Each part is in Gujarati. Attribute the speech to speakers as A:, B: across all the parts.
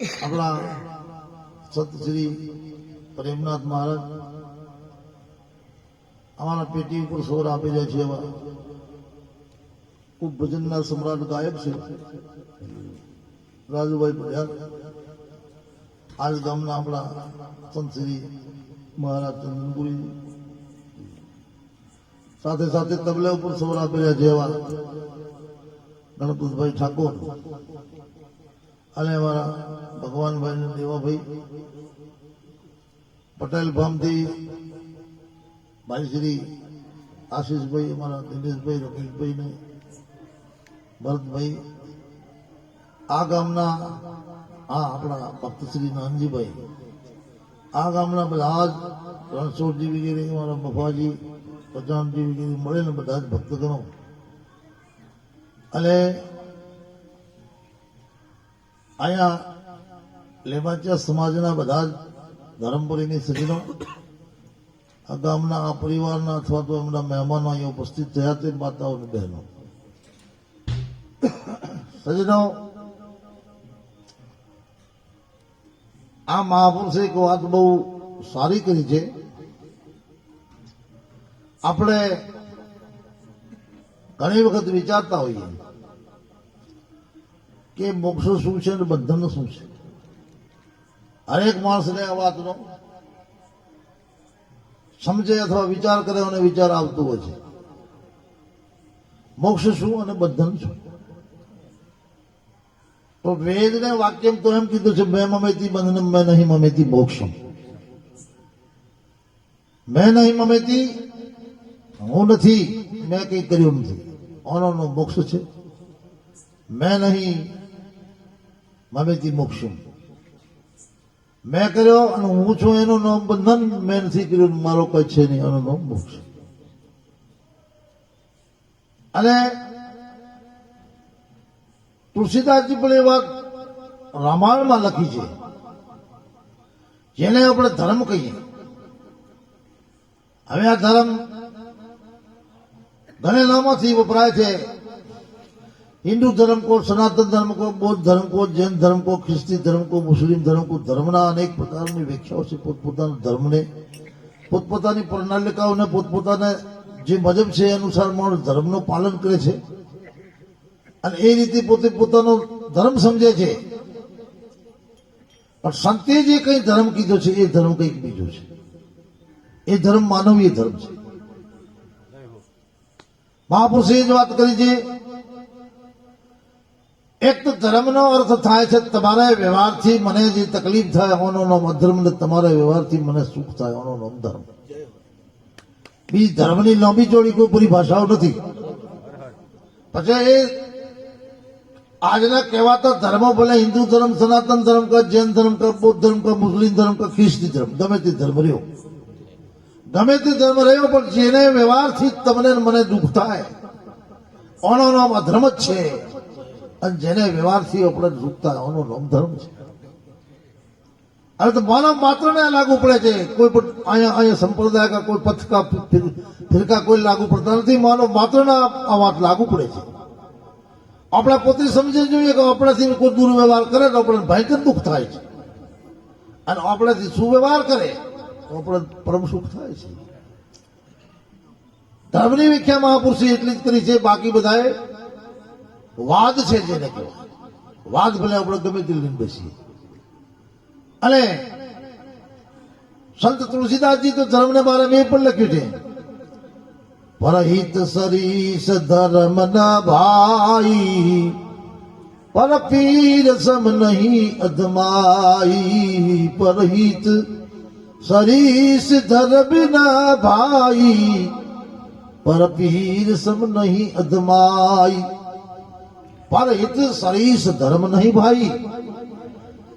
A: આપણા સત શ્રી પ્રેમનાથ મહારાજ અમારા પેટી ઉપર સ્વર આપી જાય છે એવા ખૂબ ભજનના સમ્રાટ ગાયક છે રાજુભાઈ પઢિયાર. આજ ગામના આપણા સંત શ્રી મહારાજ ચંદનપુરી સાથે સાથે તબલા ઉપર સ્વર આપી રહ્યા છે એવા ગણપતભાઈ ઠાકોર અને અમારા ભગવાનભાઈ ને દેવાભાઈ પટેલ ફાર્મથી ભાઈ શ્રી આશીષભાઈ, અમારા દિનેશભાઈ, રમેશભાઈ ને ભરતભાઈ, આ ગામના આપણા ભક્ત શ્રી નાનજીભાઈ, આ ગામના બધા જ રણછોડજી વગેરે, અમારા મફાજી, પચાનજી વગેરે મળીને બધા જ ભક્તગણો અને અહીંયા લેમાચા સમાજના બધા જ ધરમપુરીની સજીનો, આ ગામના આ પરિવારના અથવા તો એમના મહેમાનો અહીંયા ઉપસ્થિત થયા તે માતાઓ અને બહેનો સજીનો, આ મહાપુરુષે એક વાત બહુ સારી કરી છે. આપણે ઘણી વખત વિચારતા હોઈએ કે મોક્ષ શું છે અને બંધન શું છે. હરેક માણસને આ વાતનો સમજે અથવા વિચાર કરે અને વિચાર આવતો હોય છે. મોક્ષ શું અને બંધન શું? તો વેદને વાક્ય તો એમ કીધું છે, મેં મમેતી બંધન મેં નહીં મમેતી મોક્ષમ. મેં નહીં મમેતી, હું નથી, મેં કઈ કર્યું નથી, ઓનો મોક્ષ છે. મેં નહીં મમેતી મોક્ષમ, મેં કર્યો અને હું છું એનું નામ બંધન, મેં નથી કર્યું મારો કઈ છે નહીં એનું નામ મોક્ષ. અને તુલસીદાસજી પણ એ વાત રામાયણમાં લખી છે, જેને આપણે ધર્મ કહીએ. હવે આ ધર્મ ઘણા નામોથી વપરાય છે. હિન્દુ ધર્મ કો, સનાતન ધર્મ કો, બૌદ્ધ ધર્મ કો, જૈન ધર્મ કો, ખ્રિસ્તી ધર્મ કો, મુસ્લિમ ધર્મ કો. ધર્મના અનેક પ્રકારની વ્યાખ્યાઓ છે. પોતપોતાના ધર્મને, પોતપોતાની પ્રણાલિકાઓને, પોતપોતાના જે મજહબ છે એ અનુસાર માણસ ધર્મનું પાલન કરે છે અને એ રીતે પોતે પોતાનો ધર્મ સમજે છે. પણ સંતે જે કઈ ધર્મ કીધો છે એ ધર્મ કંઈક બીજો છે. એ ધર્મ માનવીય ધર્મ છે. મહાપુરુષે જ વાત કરી છે, એક તો ધર્મનો અર્થ થાય છે તમારા વ્યવહારથી મને જે તકલીફ થાય એનો નામ અધર્મ, ને તમારા વ્યવહારથી મને સુખ થાય એનો નામ ધર્મ. બીજી ધર્મની લાંબી ચોડી કોઈ પૂરી ભાષાઓ નથી. પછી એ આજના કહેવાતા ધર્મો, ભલે હિન્દુ ધર્મ, સનાતન ધર્મ કા, જૈન ધર્મ કા, બૌદ્ધ ધર્મ કા, મુસ્લિમ ધર્મ કા, ખ્રિસ્તી ધર્મ, ગમે તે ધર્મ રહ્યો, ગમે તે ધર્મ રહ્યો, પણ જેને વ્યવહારથી તમને મને દુઃખ થાય ઓનો નામ અધર્મ જ છે. અને જેને વ્યવહારથી આપણે દુઃખ થાય ઓનો નામ ધર્મ છે. હવે તો માનવ માત્ર ને લાગુ પડે છે. કોઈ પણ અહીંયા સંપ્રદાય કા, કોઈ પથ કા, ફિરકા કોઈ લાગુ પડતા નથી. માનવ માત્ર ના આ વાત લાગુ પડે છે. આપણે પોતે સમજી જોઈએ કે આપણાથી કોઈ દુર્વ્યવહાર કરે તો આપણે ભયંકર દુઃખ થાય છે, અને આપણાથી સુવ્યવહાર કરે તો આપણે પરમ સુખ થાય છે. ધર્મની વ્યાખ્યા મહાપુરુષે એટલી જ કરી છે. બાકી બધાએ વાદ છે, જેને કહેવાય વાદ. ભલે આપણે ગમે તે લઈને બેસીએ. અને સંત તુલસીદાસજી તો ધર્મને બારેમાં એ પણ લખ્યું છે, પરહિત સરીસ ધર્મ ના ભાઈ, પર પીર સમ નહીં અધમાઈ. પરહિત સરીસ ધર્મ ના ભાઈ, પર પીર સમ નહીં અધમાઈ. પરહિત સરીસ ધર્મ નહીં ભાઈ,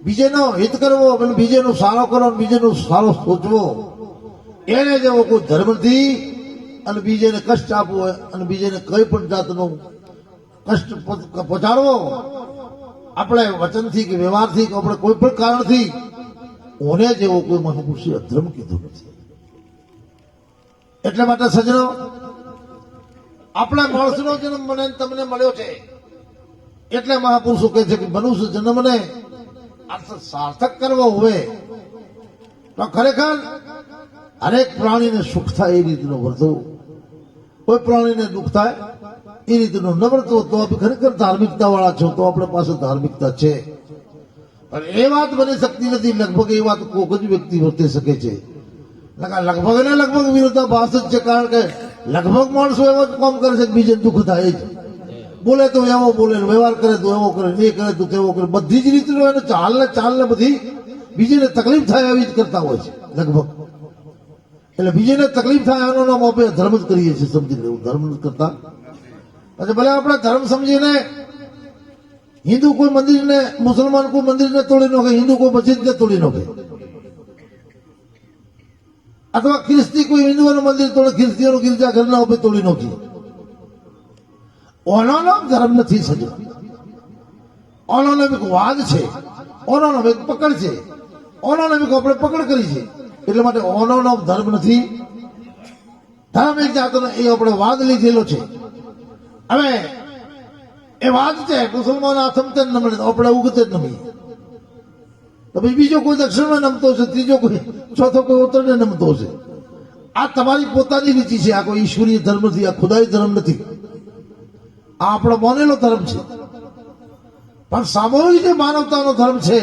A: બીજેનો હિત કરવો, બીજેનો સારો કરવો, બીજેનો સારો સોચવો, એને જેવો કોઈ ધર્મ નથી. અને બીજેને કષ્ટ આપવો હોય અને બીજેને કઈ પણ જાતનો કષ્ટ પહોંચાડવો આપણે વચનથી કે વ્યવહારથી કે આપણે કોઈ પણ કારણથી, ઓને જેવો કોઈ મહાપુરુષે અધર્મ કીધું નથી. એટલા માટે સજ્જનો, આપણા માણસનો જન્મ મને તમને મળ્યો છે એટલે મહાપુરુષો કહે છે કે મનુષ્ય જન્મને अर्थ सार्थक करवो हुए तो खरेखर हरेक प्राणी ने सुख थाय ए रीतनो वर्तो कोई प्राणी ने दुख थाय ए रीतनो न वर्तो तो आप खरेखर धार्मिकता वाला छो तो अपने पास धार्मिकता छे पर ए बात बनी सकती नहीं लगभग ए बात कोई ज व्यक्ति वर्ती सके छे लगभग ने लगभग विरोधाभास ज छे कारण के लगभग माणसो एवो काम करे छे बीजे दुख थाय छे बोले तो एवो बोले व्यवहार करे तो एवो करे नहीं करे तो तेवो करे बधी ज रीतनो एने चाल ने बधी बीजे ने तकलीफ थाय एवी ज करता होय छे लगभग એટલે બીજાને તકલીફ થાય એનો નામ આપણે ધર્મ જ કરીએ છીએ સમજી લેવું ધર્મ જ કરતા પછી ભલે આપણે ધર્મ સમજીને હિન્દુ કોઈ મંદિરને મુસલમાન કોઈ મંદિરને તોડી નાખે હિન્દુ કોઈ મસ્જિદને તોડી નાખે અથવા ખ્રિસ્તી કોઈ હિન્દુઓનું મંદિર તોડે ખ્રિસ્તીઓનું ગિરજાઘરના ઉપર તોડી નાખી ઓનો નામ ધર્મ નથી સજો ઓનો નામ એક વાદ છે ઓનો નામ એક પકડ છે ઓનો નામ એક આપણે પકડ કરી છે એટલે માટે ઓનો નામ ધર્મ નથી ધર્મ એક જાતનો એ આપણે વાદ લીધેલો છે હવે એ વાદ છે મુસલમાન આથમતે ન મળે આપણે ઉગતે જ નહીં તો પછી બીજો કોઈ દક્ષિણમાં નમતો છે ત્રીજો કોઈ ચોથો કોઈ ઉત્તરને નમતો છે આ તમારી પોતાની રીતિ છે આ કોઈ ઈશ્વરીય ધર્મ નથી આ ખુદાઈ ધર્મ નથી આ આપણો માનેલો ધર્મ છે પણ સામૂહિક જે માનવતાનો ધર્મ છે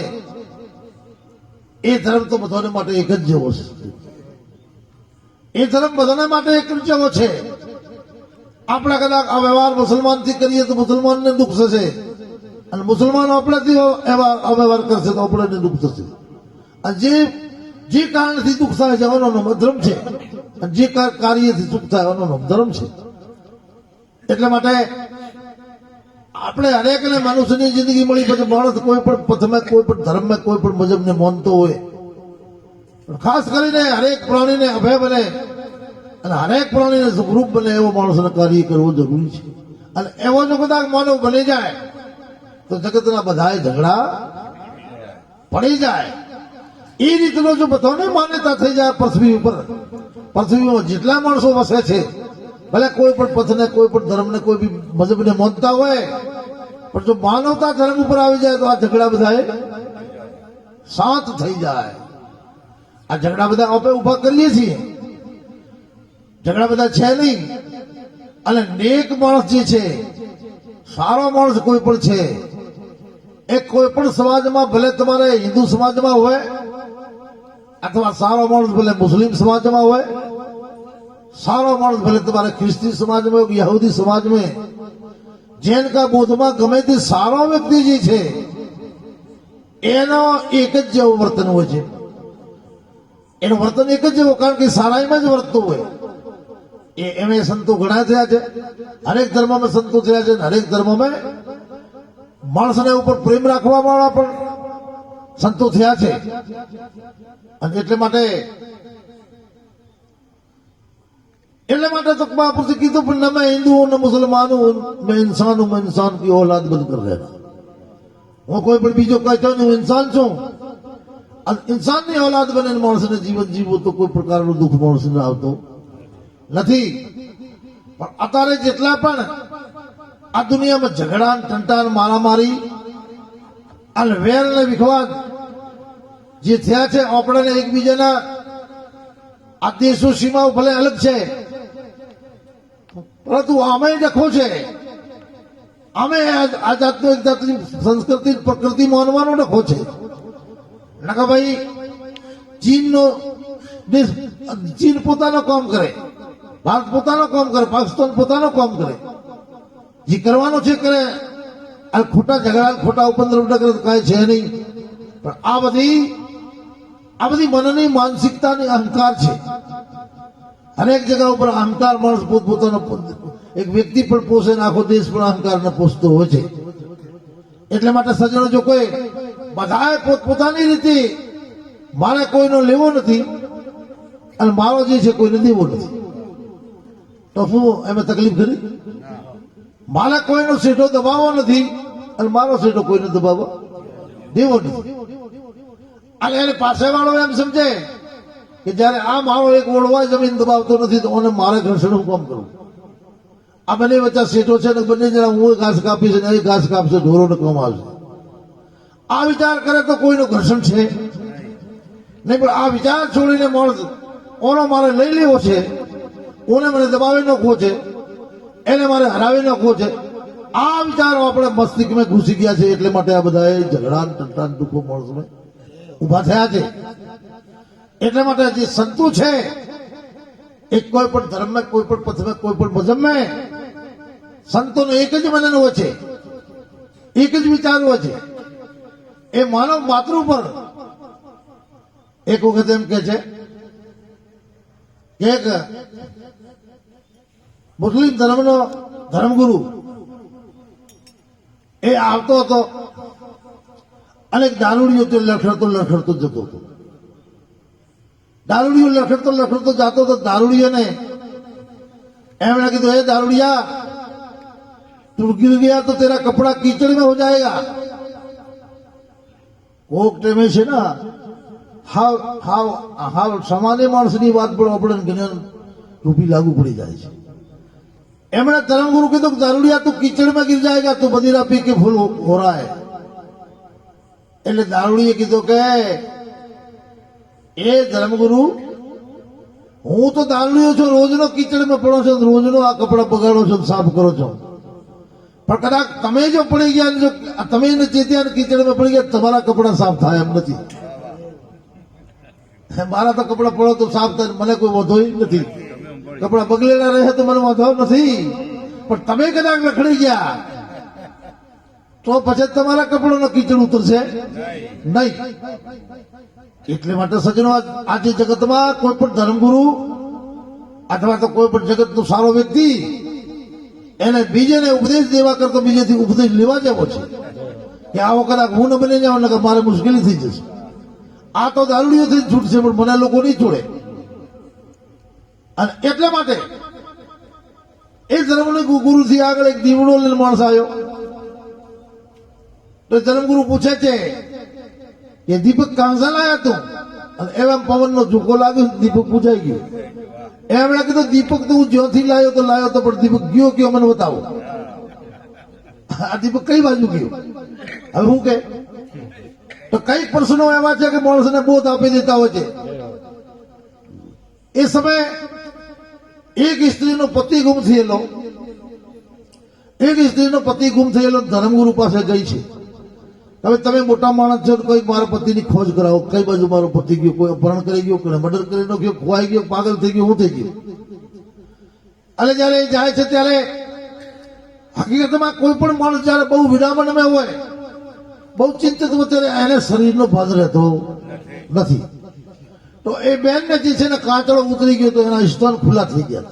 A: એ ધર્મ તો બધાને માટે એક જ જેવો છે એ ધર્મ બધાને માટે એક જ જેવો છે આપણે કદાચ આ વ્યવહાર મુસલમાનથી કરીએ તો મુસલમાનને દુઃખ થશે અને મુસલમાનો આપણાથી એવા અવ્યવહાર કરશે તો આપણને દુઃખ થશે અને જે કારણથી દુઃખ થાય છે એનો નામ ધર્મ છે અને જે કાર્યથી સુખ થાય એનો નામ ધર્મ છે એટલે માટે આપણે હરેકને મનુષ્યની જિંદગી મળી પછી માણસ કોઈ પણ પથમાં કોઈ પણ ધર્મમાં કોઈ પણ મજબને માનતો હોય ખાસ કરીને હરેક પ્રાણીને અભય બને અને હરેક પ્રાણીને સુખરૂપ બને એવો માણસને કાર્ય કરવું જરૂરી છે અને એવો જો કદાચ માનવ બની જાય તો જગતના બધા ઝઘડા પડી જાય એ રીતનો જો બધાને માન્યતા થઈ જાય પૃથ્વીમાં જેટલા માણસો વસે છે ભલે કોઈ પણ પથને કોઈ પણ ધર્મને કોઈ બી મજબને માનતા હોય પણ જો માનવતા ધર્મ ઉપર આવી જાય તો આ ઝઘડા બધા શાંત થઈ જાય આ ઝઘડા બધા આપણે ઉભા કરીએ છીએ ઝઘડા બધા છે નહીં અને નેક માણસ જે છે સારો માણસ કોઈ પણ છે એ કોઈ પણ સમાજમાં ભલે તમારે હિન્દુ સમાજમાં હોય અથવા સારો માણસ ભલે મુસ્લિમ સમાજમાં હોય सारा मानस भले तुम्हारे ख्रिस्ती समाज में यहूदी समाज में जैन का बोध में गमे ते सारा व्यक्ति जी छे एनो एक ज जेवो वर्तन होय छे एनो वर्तन एक ज जेवो कारण के साराई में ज वर्ततो होय एमे संतो घणा थया छे हरेक धर्म में संतो थया छे हरेक धर्म में माणसने ऊपर प्रेम राखवा वाळा पण संतो थया छे अने एटले माटे એટલે માટે તો મહાપુરુષે કીધું પણ ન मैं हिंदू हूं न मुसलमान हूं मैं इंसान की औलाद बनकर रहना હું કોઈ પણ બીજો કહેતો નહીં હું ઇન્સાન છું અને ઇન્સાનની औलाद બનીને માણસને જીવન જીવવું તો કોઈ પ્રકારનું દુઃખ માણસને આવતો નથી પણ અત્યારે જેટલા પણ આ દુનિયામાં ઝઘડા ટંટાર મારામારી અને વેર અને વિખવાદ જે થયા છે આપણને એકબીજાના આ દેશો સીમાઓ ભલે અલગ છે પરંતુ આમે ડખો છે આમે આ જાતનો એક જાતની સંસ્કૃતિ પ્રકૃતિ માનવાનો ડખો છે નકા ભાઈ ચીનનો દેશ ચીન પોતાનો કામ કરે ભારત પોતાનો કામ કરે પાકિસ્તાન પોતાનો કામ કરે જે કરવાનો છે કરે અને ખોટા ઝઘડા ખોટા ઉપદ્રવ કરે કાંઈ છે નહીં પણ આ બધી મનની માનસિકતાની અહંકાર છે અનેક જગ્યા ઉપર અહંકાર માણસ પોતપોતાનો એક વ્યક્તિ પણ પોષે ને આખો દેશ પણ અહંકારને પોષતો હોય છે એટલે માટે સજ્જનો જો કોઈ બધાએ પોતપોતાની રીતે મારે કોઈનો લેવો નથી અને મારો જે છે કોઈને દેવો નથી તો શું એમાં તકલીફ કરી મારે કોઈનો સેઠો દબાવવો નથી અને મારો સેઠો કોઈને દબાવવા દેવો નથી અને એને પાસે વાળો એમ સમજે કે જયારે આ મારો એક ઓળવા જમીન દબાવતો નથી તો મને મારે ઘર્ષણ હું કામ કરું આ બંને વચ્ચે સેટો છે ને બંને જણા હું ઘાસ કાપીશ ને એ ઘાસ કાપશે ઢોરોને કામ આવશે આ વિચાર કરે તો કોઈનું ઘર્ષણ છે નહીં, પણ આ વિચાર છોડીને માણસ ઓનો મારે લઈ લેવો છે, ઓને મને દબાવી નાખવો છે, એને મારે હરાવી નાખવો છે, આ વિચારો આપણે મસ્તિષ્કમાં ઘૂસી ગયા છે. એટલે માટે આ બધા ઝઘડા ટંટાન દુઃખો માણસોને ઉભા થયા છે. એટલા માટે જે સંતો છે એ કોઈ પણ ધર્મમાં, કોઈ પણ પથમાં, કોઈ પણ મજહબમાં સંતોનો એક જ મનન હોય છે, એક જ વિચાર હોય છે. એ માનવ માત્ર ઉપર એક વખત એમ કે છે કે એક મુસ્લિમ ધર્મનો ધર્મગુરુ એ આવતો હતો અને એક દારૂડિયો તે લખડતો જતો હતો. દારૂડિયો લખડતો જતો હતો. દારૂડિયાને એમણે કીધું, એ દારૂડિયા તું गिर गया तो तेरा कपड़ा कीचड़ में हो जाएगा. કોક ટાઈમે છે ને હાવ સામાન્ય માણસની વાત પણ આપણે જ્ઞાન રૂપી લાગુ પડી જાય છે. એમણે ધર્મગુરુ કીધું કે દારૂડિયા તું कीचड़ में गिर जाएगा, તું મદીરા પી કે ફૂલ હો રહા હૈ. એટલે દારૂડીએ કીધું કે એ ધર્મગુરુ, હું તો દારૂડિયો છું, રોજનો કીચડમાં પડો છો, રોજનો આ કપડા બગાડો છો, સાફ કરો છો, પણ કદાચ તમે જો પડી ગયા, જો તમે એને ચેત્યા કીચડમાં પડી ગયા, તમારા કપડા સાફ થાય એમ નથી. મારા તો કપડા પડો તો સાફ થાય, મને કોઈ વાંધો નથી. કપડા બગડેલા રહે તો મને વાંધો નથી, પણ તમે કદાચ લખડી ગયા તો પછી તમારા કપડાનો કીચડ ઉતરશે નહીં. એટલે માટે સજ્જનો, આજે જગતમાં કોઈ પણ ધર્મગુરુ અથવા તો કોઈ પણ જગતનો સારો વ્યક્તિ એને બીજેને ઉપદેશ દેવા કરતો બીજેથી ઉપદેશ લેવા જેવો છે કે આવો કદાચ હું ન બની જાઉં ને મારે મુશ્કેલી થઈ જશે. આ તો દારૂડિયોથી જ છૂટશે, પણ મને લોકો નહીં છોડે. અને એટલા માટે એ ધર્મની ગુરુથી આગળ એક દીવડો લઈને માણસ આવ્યો. તો ધર્મગુરુ પૂછે છે કે દીપક કાંસા લાયા તું? અને એવા પવનનો ઝૂકો લાગ્યો, દીપક પૂછાઈ ગયો. એમણે કીધું, દીપક તો હું જ્યોથી લાયો તો પણ દીપક ગયો કયો મને બતાવો. આ દીપક કઈ બાજુ ગયો? હવે હું કે તો કઈક પ્રશ્નો એવા છે કે માણસને બોધ આપી દેતા હોય છે. એ સમયે એક સ્ત્રીનો પતિ ગુમ થયેલો, ધર્મગુરુ પાસે ગઈ છે. હવે તમે મોટા માણસ છો, કોઈ મારા પતિની ખોજ કરાવો, કઈ બાજુ મારો પતિ ગયો, કોઈ અપહરણ કરી ગયો, કોઈ મર્ડર કરી નાખ્યો, ખોવાઈ ગયો, પાગલ થઈ ગયો, હું થઈ ગયો. અને જયારે જાય છે ત્યારે હકીકતમાં કોઈ પણ માણસ જયારે બહુ વિડામણમાં હોય, બહુ ચિંતિત હોય, ત્યારે એને શરીરનો ભાગ રહેતો નથી. તો એ બેનને જે છે ને કાંચળો ઉતરી ગયો, તો એના સ્તન ખુલ્લા થઈ ગયા.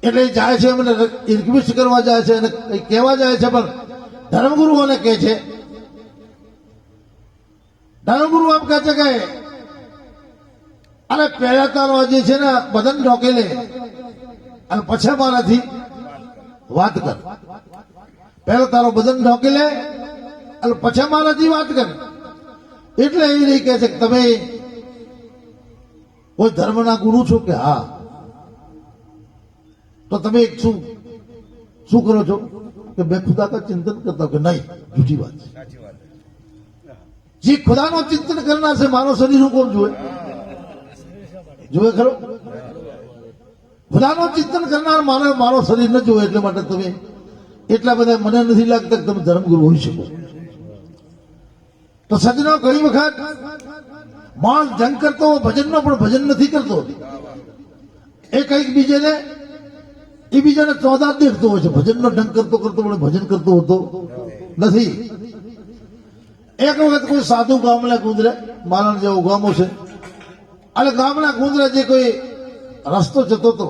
A: એટલે જાય છે, એમને રિક્વેસ્ટ કરવા જાય છે, એને કઈ કહેવા જાય છે, પણ ધર્મગુરુઓને કહે છે, ધર્મગુરુ એમ કહે છે કે અરે પહેલા તારો જે છે ને બદન ઢોકી લે અને પછી મારાથી વાત કર. પહેલા તારો બદન ઢોકી લે અને પછી મારાથી વાત કર. એટલે એ રહી કહે છે કે તમે કોઈ ધર્મના ગુરુ છો કે હા? તો તમે શું કરો છો કે मैं खुदा का चिंतन करता हूं. कि नहीं, झूठी बात है. જે ખુદાનો ચિંતન કરનાર છે, મારો શરીર હું કોણ જોવે ખરો? ખુદાનો ચિંતન કરનાર મારો શરીર ન જોવે. એટલે માટે તમે એટલા બધા મને નથી લાગતા કે તમે ધર્મગુરુ હોઈ શકો. તો સજ્જનો, ઘણી વખત માણસ જંગ કરતો હોય ભજનનો, પણ ભજન નથી કરતો. એ કઈક બીજાને ચોદાત દેખતો હોય છે. ભજનનો ઢંગ કરતો પણ ભજન કરતો હોતો નથી. એક વખત કોઈ સાધુ ગામડા ગુંદરે, મારણ જેવો ગામો છે, અને ગામના ગુંદરે જે કોઈ રસ્તો જતો હતો,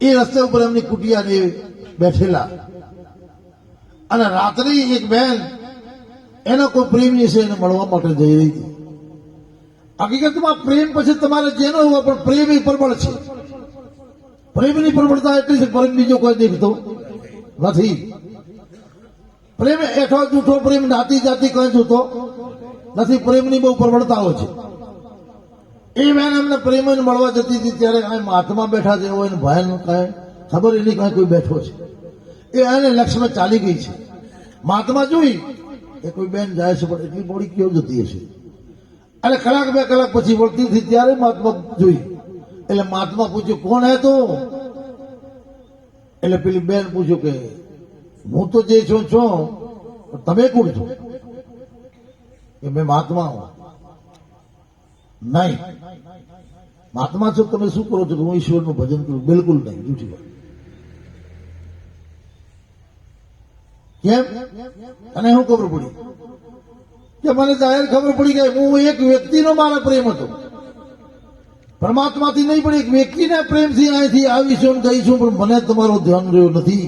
A: એ રસ્તે ઉપર એમની કુટિયા બેઠેલા. અને રાત્રે એક બેન એનો કોઈ પ્રેમી છે, એને મળવા માટે જઈ રહી હતી. હકીકતમાં પ્રેમ પછી તમારે જેનો હોય, પણ પ્રેમ એ પ્રબળ છે. પ્રેમની પ્રબળતા એટલી છે, પ્રેમ બીજો કોઈ દેખતો નથી. પ્રેમ એઠો જૂઠો પ્રેમ, નાતી જાતિ કોઈ જોતો નથી. પ્રેમની બહુ પ્રબળતા હોય છે. એ બેન એમને પ્રેમ મળવા જતી હતી, ત્યારે કઈ મહાત્મા બેઠા છે, એને ભાઈ કઈ ખબર એની કઈ કોઈ બેઠો છે. એ એને લક્ષ્યમાં ચાલી ગઈ છે. મહાત્મા જોઈ એ કોઈ બેન જાય છે પણ એટલી મોડી કેવું જતી હશે અને કલાક બે કલાક પછી વળતી હતી ત્યારે મહાત્મા જોઈ એટલે મહાત્મા પૂછ્યું કોણ હે તું એટલે પેલી બેન પૂછ્યું કે હું તો જે છું તમે કોણ છો કે મેં મહાત્મા હું નહીં મહાત્મા છો તમે શું કરો છો હું ઈશ્વરનું ભજન કરું બિલકુલ નહીં જૂઠી વાત કેમ અને શું ખબર પડી કે મને જાહેર ખબર પડી ગઈ હું એક વ્યક્તિનો મારા પ્રેમ હતો પરમાત્માથી નહીં પણ એક વ્યક્તિને પ્રેમથી અહીંથી આવીશું ગઈશું પણ મને તમારો ધ્યાન રહ્યો નથી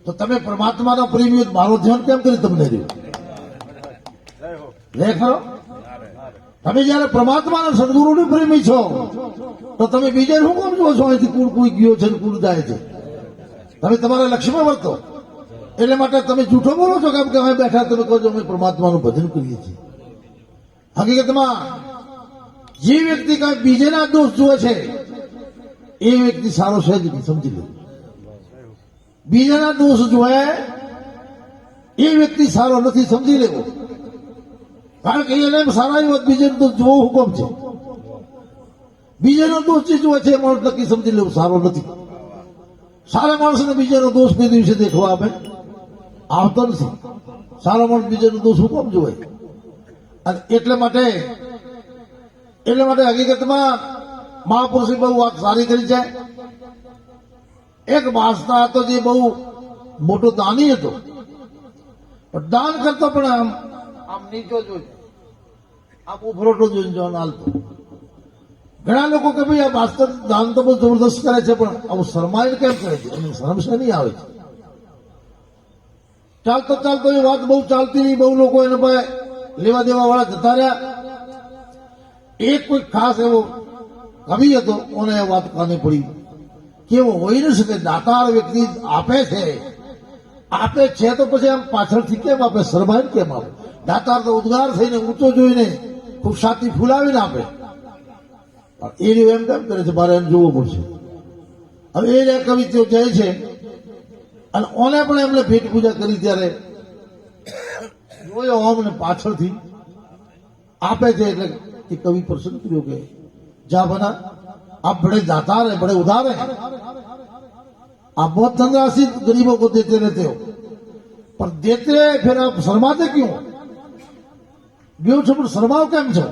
A: તો તમે પરમાત્માના પ્રેમી મારો ધ્યાન કેમ કરી તમને રહ્યું રે ખરો તમે જયારે પરમાત્માના સદગુરુની પ્રેમી છો તો તમે બીજે શું કામ જો છો અહીંથી કુળ કોઈ ગયો છે કુળ જાય છે તમે તમારા લક્ષ્યમાં વર્તો એટલે માટે તમે જૂઠો બોલો છો કેમ કે અમે બેઠા તમે કહો છો અમે પરમાત્માનું ભજન કરીએ છીએ હકીકતમાં જે વ્યક્તિ કઈ બીજેના દોષ જુએ છે એ વ્યક્તિ સારો છે જ નહીં સમજી લો બીજાના દોષ જુએ એ વ્યક્તિ સારો નથી સમજી લેવો કારણ કે એને સારા હોત બીજાનો દોષ જોવો હુકમ છે બીજાનો દોષ જે જુએ છે એ માણસ નક્કી સમજી લેવું સારો નથી સારા માણસને બીજાનો દોષ બે દિવસે દેખવા આપે આવતો નથી સારા માણસ બીજાનો દોષ હુકમ જોવે અને એટલા માટે હકીકતમાં મહાપુરુષે બહુ વાત સારી કરી છે એક વાસના હતો જે બહુ મોટો દાની હતો પણ દાન કરતો પણ આમ નીચો જોઈ આમ ઉભરોટો જોઈને જોવાનું હાલતો ઘણા લોકો કે ભાઈ આ વાસ્તવ દાન તો બહુ જબરદસ્ત કરે છે પણ આવું શરમાઈને કેમ કરે છે એની શરમ શેની આવે છે ચાલતો ચાલતો એ વાત બહુ ચાલતી રહી બહુ લોકો એને લેવા દેવા વાળા જતા રહ્યા એક કોઈ ખાસ એવો કવિ હતો કોને એ વાત કાને પડી કેવો હોય ન શકે દાતાર વ્યક્તિ આપે છે તો પછી આમ પાછળથી કેમ આપે શરમાઈને કેમ આપે દાતાર તો ઉદ્ગાર થઈને ઊંચો જોઈને ખૂબ છાતી ફૂલાવીને આપે એ રીતે એમ કેમ કરે છે મારે એમ જોવું પડશે હવે એ કવિ તેઓ જાય છે અને ઓને પણ એમને ભેટ પૂજા કરી ત્યારે જોયો અમને પાછળથી આપે છે એટલે कि कवि प्रश्न करो के जा बना आप बड़े दातार है बड़े उदार हैं आप बहुत धनराशि गरीबों को देते रहते हो पर देते फिर आप शर्माते क्यों बेव छो पर शर्माओ केम छो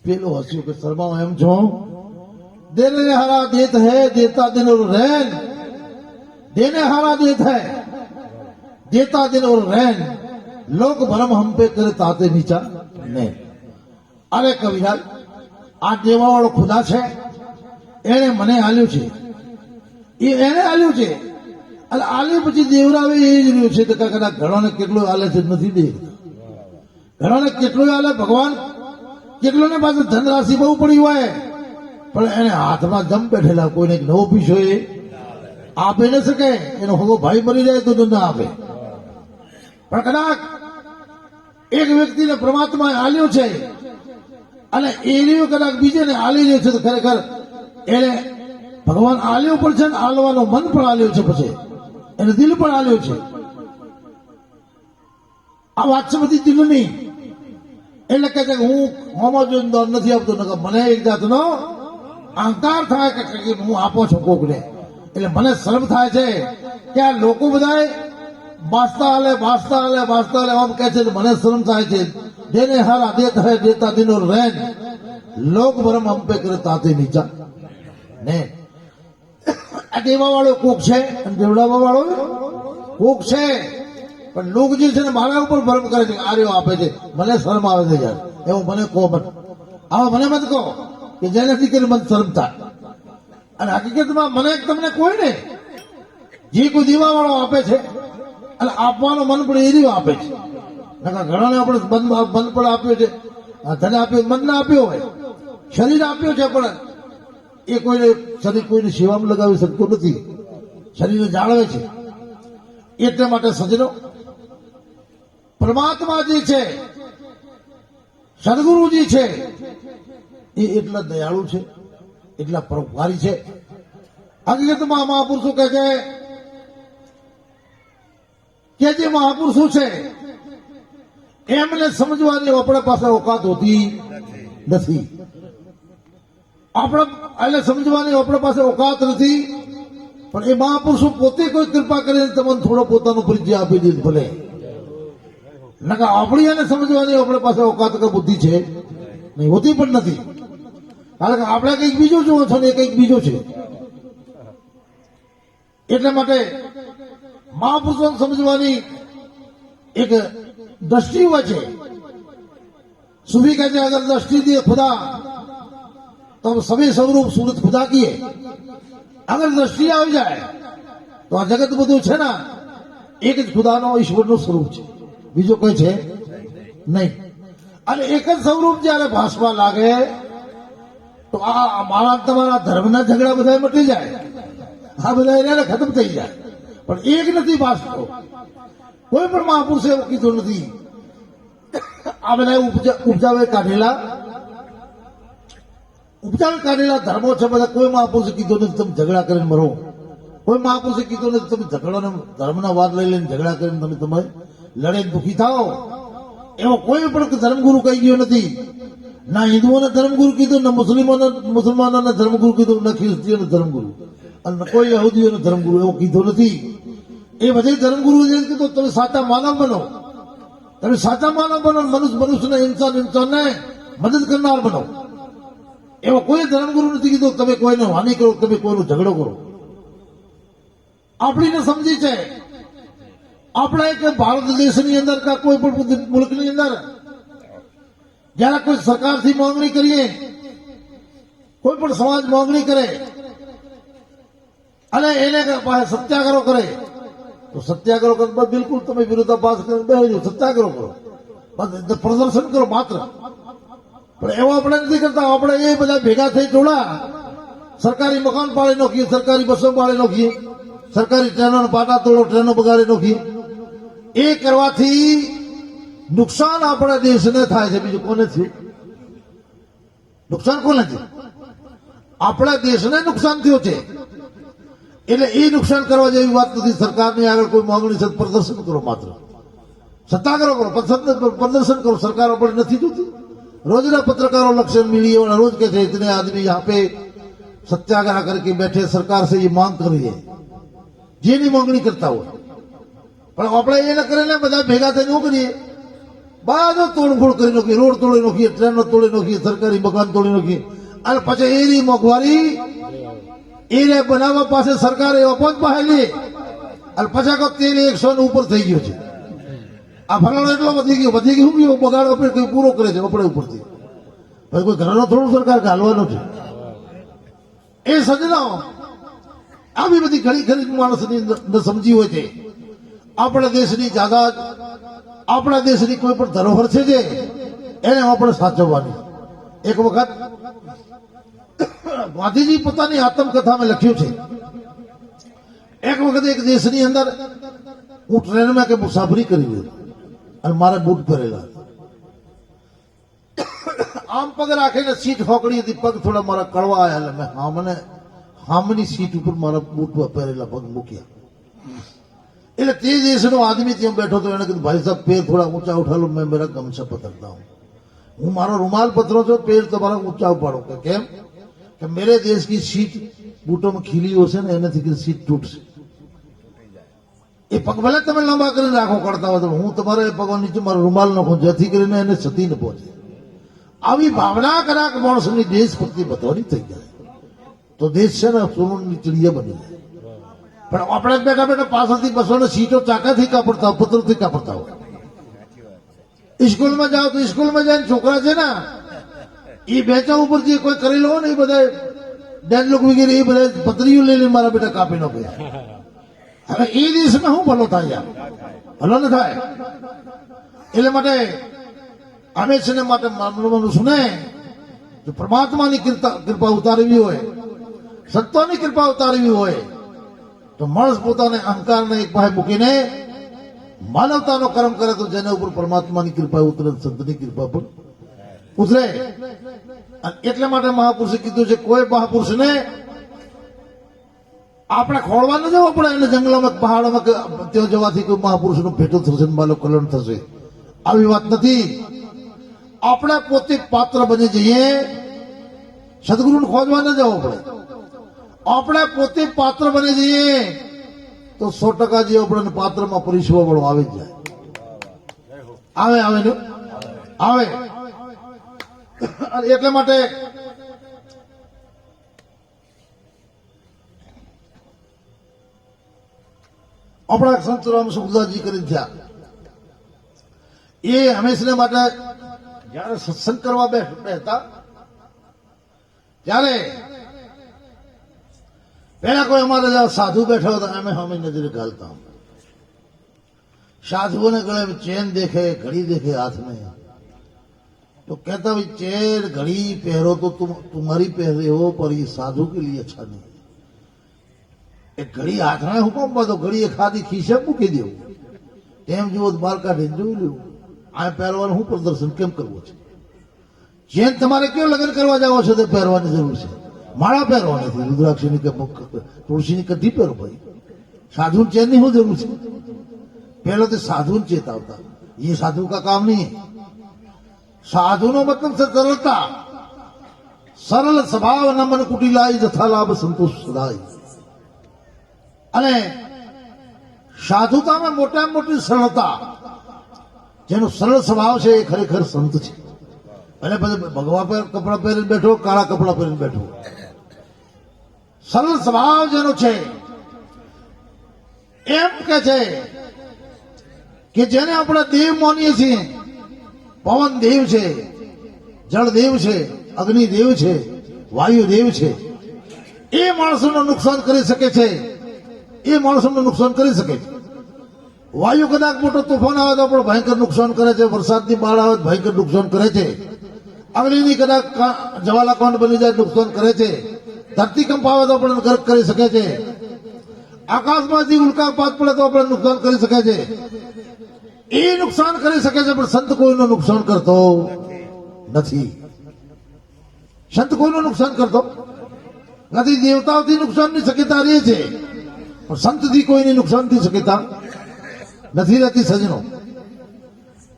A: पेलो हस्यो के शर्माओ एम छो देने हारा देत है देता दिन और रैन देने हारा देत है देता दिन और रैन लोग भरम हम पे करे ताते नीचा नहीं અરે કવિરાજ આ દેવા વાળો ખુદા છે એને મને આલ્યું છે એને આલ્યું છે અને આલ્યું પછી દેવરાવે એ જ રહ્યું છે તો કદાચ ઘણોને કેટલું આલે છે નથી દે ઘણોને કેટલું આલે ભગવાન કેટલોને પાસે ધનરાશિ બહુ પડી હોય પણ એને હાથમાં દમ બેઠેલા કોઈને નવો પીછો એ આપી ન શકે એનો હોગો ભાઈ મરી જાય તો ના આપે પણ કદાચ એક વ્યક્તિને પરમાત્માએ આલ્યું છે અને એનું કદાચ બીજાને આલી રહ્યો છે તો ખરેખર એને ભગવાન આલ્યો પણ છે ને આલવાનો મન પણ આલ્યો છે પછી એને દિલ પણ આલ્યો છે આ વાત છે બધી દિલની એટલે કે હું હોમો જોઈને દોર નથી આપતો મને એક જાતનો અહંકાર થાય કે હું આપો છું કોકને એટલે મને શરમ થાય છે કે આ લોકો બધા બાસતા હાલે આમ કહે છે મને શરમ થાય છે देने हारा देता है देता दिन और रैन लोग भरम हम पे करे ताते नीचा ने આ દેવા વાળો કોક છે અને દેવડાવા વાળો કોક છે પણ લોક જે છે ને મારા ઉપર ભરમ કરે છે આર્યો આપે છે મને શરમ આવે છે યાર એવું મને કહો મત આવા મને મત કહો કે જેનાથી કરી મને શરમ થાય અને હકીકતમાં મને તમને કોઈ ને જે કોઈ દેવા વાળો આપે છે અને આપવાનો મન પણ એ રહ્યો આપે છે ઘણાને આપણે મન પણ આપ્યો છે ધન આપ્યો મન આપ્યો હોય શરીર આપ્યો છે પણ એ કોઈને શરીર કોઈની સેવામાં લગાવી શકતું નથી શરીરને જાળવે છે એટલા માટે સજનો પરમાત્મા જે છે સદગુરુજી છે એ એટલા દયાળુ છે એટલા પરોપકારી છે હકીકતમાં મહાપુરુષો કહે છે કે જે મહાપુરુષો છે એમને સમજવાની આપણા પાસે ઓકાત હોતી નથી. આપણે એટલે સમજવાની આપણા પાસે ઓકાત નથી. પણ એ મહાપુરુષો પોતે કોઈ કૃપા કરીને તમને થોડો પોતાનો પરિચય આપી દે ભલે, નકા આપણી એને સમજવાની આપણા પાસે ઓકાત કે બુદ્ધિ છે નહીં, હોતી પણ નથી. કારણ કે આપણે કંઈક બીજું જોવો છો ને એ કંઈક બીજું છે. એટલા માટે મહાપુરુષોને સમજવાની એક दृष्टि हुआ है. सूफी कहते हैं अगर दृष्टि दिए खुदा तो सभी स्वरूप सूरत खुदा की है. अगर दृष्टि आ जाए तो आ जगत બધું છે ને એક જ ખુદાનો ઈશ્વરનું સ્વરૂપ છે, બીજો કોઈ છે નહીં. અને એક જ સ્વરૂપ જ્યારે ભાસવા લાગે તો આ મારા તમારા ધર્મના ઝઘડા બધા મટી જાય, આ બધા એને ખતમ થઈ જાય. પણ એક નથી ભાસતો. કોઈ પણ મહાપુરુષે એવું કીધું નથી. આ બધા ઉપજાવે કાઢેલા ધર્મો છે બધા. કોઈ મહાપુરુષે કીધું નથી તમે ઝઘડા કરીને મરો. કોઈ મહાપુરુષે કીધું નથી તમે ઝઘડોને ધર્મના વાદ લઈ લઈને ઝઘડા કરીને તમે લડે દુઃખી થાઓ. એવો કોઈ પણ ધર્મગુરુ કહી ગયો નથી. ના હિન્દુઓને ધર્મગુરુ કીધું, ના મુસલમાનોને ધર્મગુરુ કીધું, ના ખ્રિસ્તીઓને ધર્મગુરુ, અને કોઈ યહૂદીઓને ધર્મગુરુ એવો કીધો નથી. એ બધા ધર્મગુરુ જે કીધું તમે સાચા માનવ બનો, તમે સાચા માનવ બનો, મનુષ્યને ઇન્સાનને મદદ કરનાર બનો. એવો કોઈ ધર્મગુરુ નથી કીધું તમે કોઈને હાનિ કરો, તમે કોઈનો ઝઘડો કરો. આપણીને સમજી છે આપણે એક ભારત દેશની અંદર કે કોઈ પણ મુલ્કની અંદર જયારે કોઈ સરકારથી માંગણી કરીએ, કોઈ પણ સમાજ માંગણી કરે અને એને સત્યાગ્રહ કરે તો સત્યાગ્રહ કરો બિલકુલ તમે વિરોધાભાસ કરીને બેસી સત્યાગ્રહ કરો, પ્રદર્શન કરો માત્ર. પણ એવો આપણે નથી કરતા. આપણે એ બધા ભેગા થઈ જોડા સરકારી મકાન પાડી નાખીએ, સરકારી બસો પાડી નાખીએ, સરકારી ટ્રેનો પાટા તોડો, ટ્રેનો બગાડી નાખીએ. એ કરવાથી નુકસાન આપણા દેશને થાય છે, બીજું કોને થયું? નુકસાન કોને થયું? આપણા દેશને નુકસાન થયું છે. એટલે એ નુકસાન કરવા જેવી વાત નથી. સરકારની આગળ કોઈ માંગણી છે પ્રદર્શન કરો, માત્ર સત્યાગ્રહ કરો, પ્રદર્શન કરો. સરકાર આપણે નથી જોતી. રોજના પત્રकारों लक्षण मीडिया रोज कहते हैं इतने आदमी यहाँ पे सत्याग्रह करके बैठे, सरकार से ये मांग कर रही है, જેની માંગણી કરતા હોય. પણ આપણે એ ન કરીને બધા ભેગા થઈને શું કરીએ? બધું તોડફોડ કરી નાખીએ, રોડ તોડી નાખીએ, ટ્રેનો તોડી નાખીએ, સરકારી મકાન તોડી નાખીએ. અને પછી એની મોંઘવારી એને બનાવવા પાસે સરકારે અપોજ પાડેલી. અને પછી કહો તેલ 100 ઉપર થઈ ગયો છે, આ ફલાણો એટલો વધી ગયો શું ગયો બગાડો કઈ પૂરો કરે છે આપણે ઉપરથી. પછી કોઈ ઘરનો થોડું સરકાર ઘાલવાનો છે. એ સજનાઓ આવી બધી ઘણી ઘણી માણસની સમજી હોય છે. આપણા દેશની જાદાદ, આપણા દેશની કોઈ પણ ધરોહર છે જે એને આપણે સાચવવાની. એક વખત ગાંધીજી પોતાની આત્મકથામાં લખ્યું છે, એક વખત એક દેશની અંદર હું ટ્રેનમાં કે મુસાફરી કરી ગયો અને મારા બૂટ પહેરેલા, આમ પગ રાખીને સીટ ફોકડી હતી, પગ થોડા મારા કડવા આવ્યા એટલે મેં હામની સીટ ઉપર મારા બૂટ પહેરેલા પગ મૂક્યા. એટલે તે દેશનો આદમી ત્યાં બેઠો હતો, એને કીધું ભાઈ સાહેબ પેર થોડા ઊંચા ઉઠા લો, મેં મેરા ગમછા પતરતા હું, હું મારો રૂમાલ પતરો છો, પેર તમારા ઊંચા ઉપાડો. કે કેમ? કે મેરે દેશ की सीट બૂટોમાં ખીલી હશે ને એનાથી સીટ તૂટશે. એ પગ ભલે તમે લાંબા કરીને રાખો કરતા હોય તો હું તમારા પગો નીચે મારો રૂમાલ નાખું, જેથી કરીને એને ક્ષતિ ન પહોંચે. આવી ભાવના કરાક માણસની દેશ પ્રત્યે બધાની થઈ જાય તો દેશ છે ને સોનની ચીડિયા બની જાય. પણ આપણે બેઠા બેઠા પાછળથી બસોને સીટો ચાકાથી કાપડતા હોય, પત્રોથી કાપડતા હોય. સ્કૂલમાં જાઓ તો સ્કૂલમાં જાય છોકરા છે ને એ બેચા ઉપર જે કોઈ કરેલો હોય ને એ બધા ડેનલોક વગેરે એ બધા પતરીઓ લઈ લઈને મારા બેટા કાપી નાખે. હવે એ દેશમાં શું ભલો થાય યાર? ભલો ન થાય. એટલે માટે અમે છે ને માટે સુને જો પરમાત્માની કૃપા ઉતારવી હોય, સંતોની કૃપા ઉતારવી હોય તો માણસ પોતાને અહંકારને એક પાસે મૂકીને માનવતાનો કર્મ કરે તો જેના ઉપર પરમાત્માની કૃપા ઉતરે, સંતની કૃપા પણ ઉતરે. એટલા માટે મહાપુરુષે કીધું છે કોઈ મહાપુરુષને આપણે ખોળવા ન જવું પડે એને જંગલોમાં પહાડોમાં કે ત્યાં જવાથી કોઈ મહાપુરુષનું ભેટું થશે માલો કલ્યાણ થશે, આવી વાત નથી. આપણે પોતે પાત્ર બની જઈએ, સદગુરુને ખોજવા ન જવું પડે. આપણે પોતે પાત્ર બની જઈએ તો 100% જે આપણે પાત્રમાં પરિશ્રમ વાળો આવી જ જાય. આવે ને આવે. એટલા માટે આપણા સંત રામ સુખદાસજી કરીને થયા એ હંમેશા માટે જયારે સત્સંગ કરવા બેઠતા ત્યારે પેલા કોઈ અમારે સાધુ બેઠો હતો અમે હમે નજરે ઘાલતા. साधुओं ने गले में चैन देखे, घड़ी देखे हाथ में, तो कहता भाई चैन घड़ी पहरो तो तुम्हारी पहन रहे हो, पर ये साधु के लिए अच्छा नहीं. एक घड़ी हाथ में हुक्म तो घड़ी एक आधी खीसे मूकी दो, तेम जो बार काढी જોઈ લ્યો. આ પહેરવાનું હું પ્રદર્શન કેમ કરવું છે? ચેન તમારે કેવું લગ્ન કરવા જાવ છો તે પહેરવાની જરૂર છે. માળા પહેરવા નથી, રુદ્રાક્ષની કે તુલસીની કદી પહેરો ભાઈ. સાધુ ચેનની શું જરૂર છે? पहले तो साधु चेतावता, ये साधु का काम नहीं है. साधु नो मतलब से सरलता, सरल स्वभाव न मन कुटिलाई जथा लाभ संतोष सदाई. अने साधुता में मोटा मोटी सरलता, जेनो सरल स्वभाव से खरेखर संत छे. पहले भगवा पर कपड़ा पहरी बैठो, काला कपड़ा पहरी बैठो. सरल स्वभाव जेनो छे एम के छे કે જેને આપણે દેવ માનીએ છીએ, પવન દેવ છે, જળ દેવ છે, અગ્નિ દેવ છે, વાયુ દેવ છે, એ માણસોનું નુકસાન કરી શકે છે. એ માણસોનું નુકસાન કરી શકે છે. વાયુ કદાચ મોટો તોફાન આવે તો આપણે ભયંકર નુકસાન કરે છે, વરસાદની બાળ આવે તો ભયંકર નુકસાન કરે છે, અગ્નિની કદાચ જ્વાલાકાંડ બની જાય નુકસાન કરે છે, ધરતીકંપ આવે તો આપણે ગર્ક કરી શકે છે, આકાશમાંથી ઉલ્કાપાત પડે તો આપણે નુકસાન કરી શકે છે. એ નુકસાન કરી શકે છે, પણ સંત કોઈનું નુકસાન કરતો નથી. સંત કોઈનું નુકસાન કરતો નથી. દેવતાઓથી નુકસાનની શક્યતા રહે છે, પણ સંતથી કોઈની નુકસાનથી શક્યતા નથી રહેતી સજનો.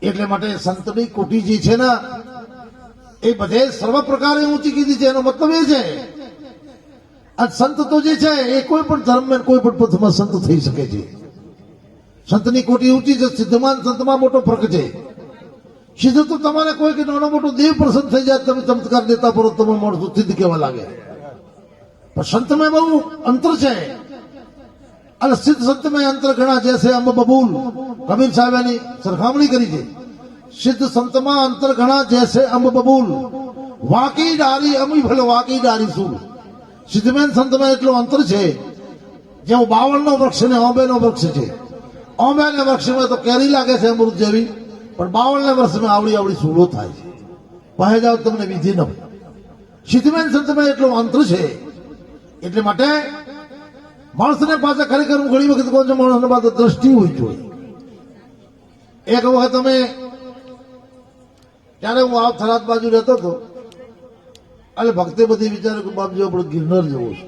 A: એટલે માટે સંતની કોટી જે છે ને એ બધે સર્વ પ્રકારે ઊંચી કીધી છે. એનો મતલબ એ છે આ સંત તો જે છે એ કોઈ પણ ધર્મમાં કોઈ પણ પંથમાં સંત થઈ શકે છે. સંતની કોટી ઊંચી છે. સિદ્ધમાન સંતમાં મોટો ફરક છે. સિદ્ધ તો તમારે કોઈ કે નાનો મોટો દેવ પ્રસન્ન થઈ જાય, તમે ચમત્કાર દેતા પડો તમે માણસો સિદ્ધ કહેવા લાગે. પણ સંતમાં બહુ અંતર છે. અને સિદ્ધ સંતમાં અંતર ઘણા જૈસે અંબ બબૂલ કબીર સાહેબની સરખામણી કરી છે. સિદ્ધ સંતમાં અંતર ઘણા જૈસે અંબ બબૂલ, વાકી ડારી અમી ભલે વાકી ડારી શું. સિદ્ધમેન સંતમાં એટલું અંતર છે જેવું 52 વૃક્ષ ને 9 વૃક્ષ છે. 9 વૃક્ષમાં તો કેરી લાગે છે અમૃત જેવી, પણ 52 વર્ષમાં આવડી આવડી સૂળો થાય છે. પહે જાવ તમને વિધિ ન. સિદ્ધમેન સંતમાં એટલું અંતર છે. એટલે માટે માણસને પાછા ખરેખર હું ઘણી વખત કહું છું, માણસને પાછળ દ્રષ્ટિ હોવી જોઈએ. એક વખત અમે ત્યારે હું આ થરાદ બાજુ રહેતો હતો, એટલે ભક્તે બધી વિચાર્યું કે બાપજી આપણે ગિરનાર જવું છે.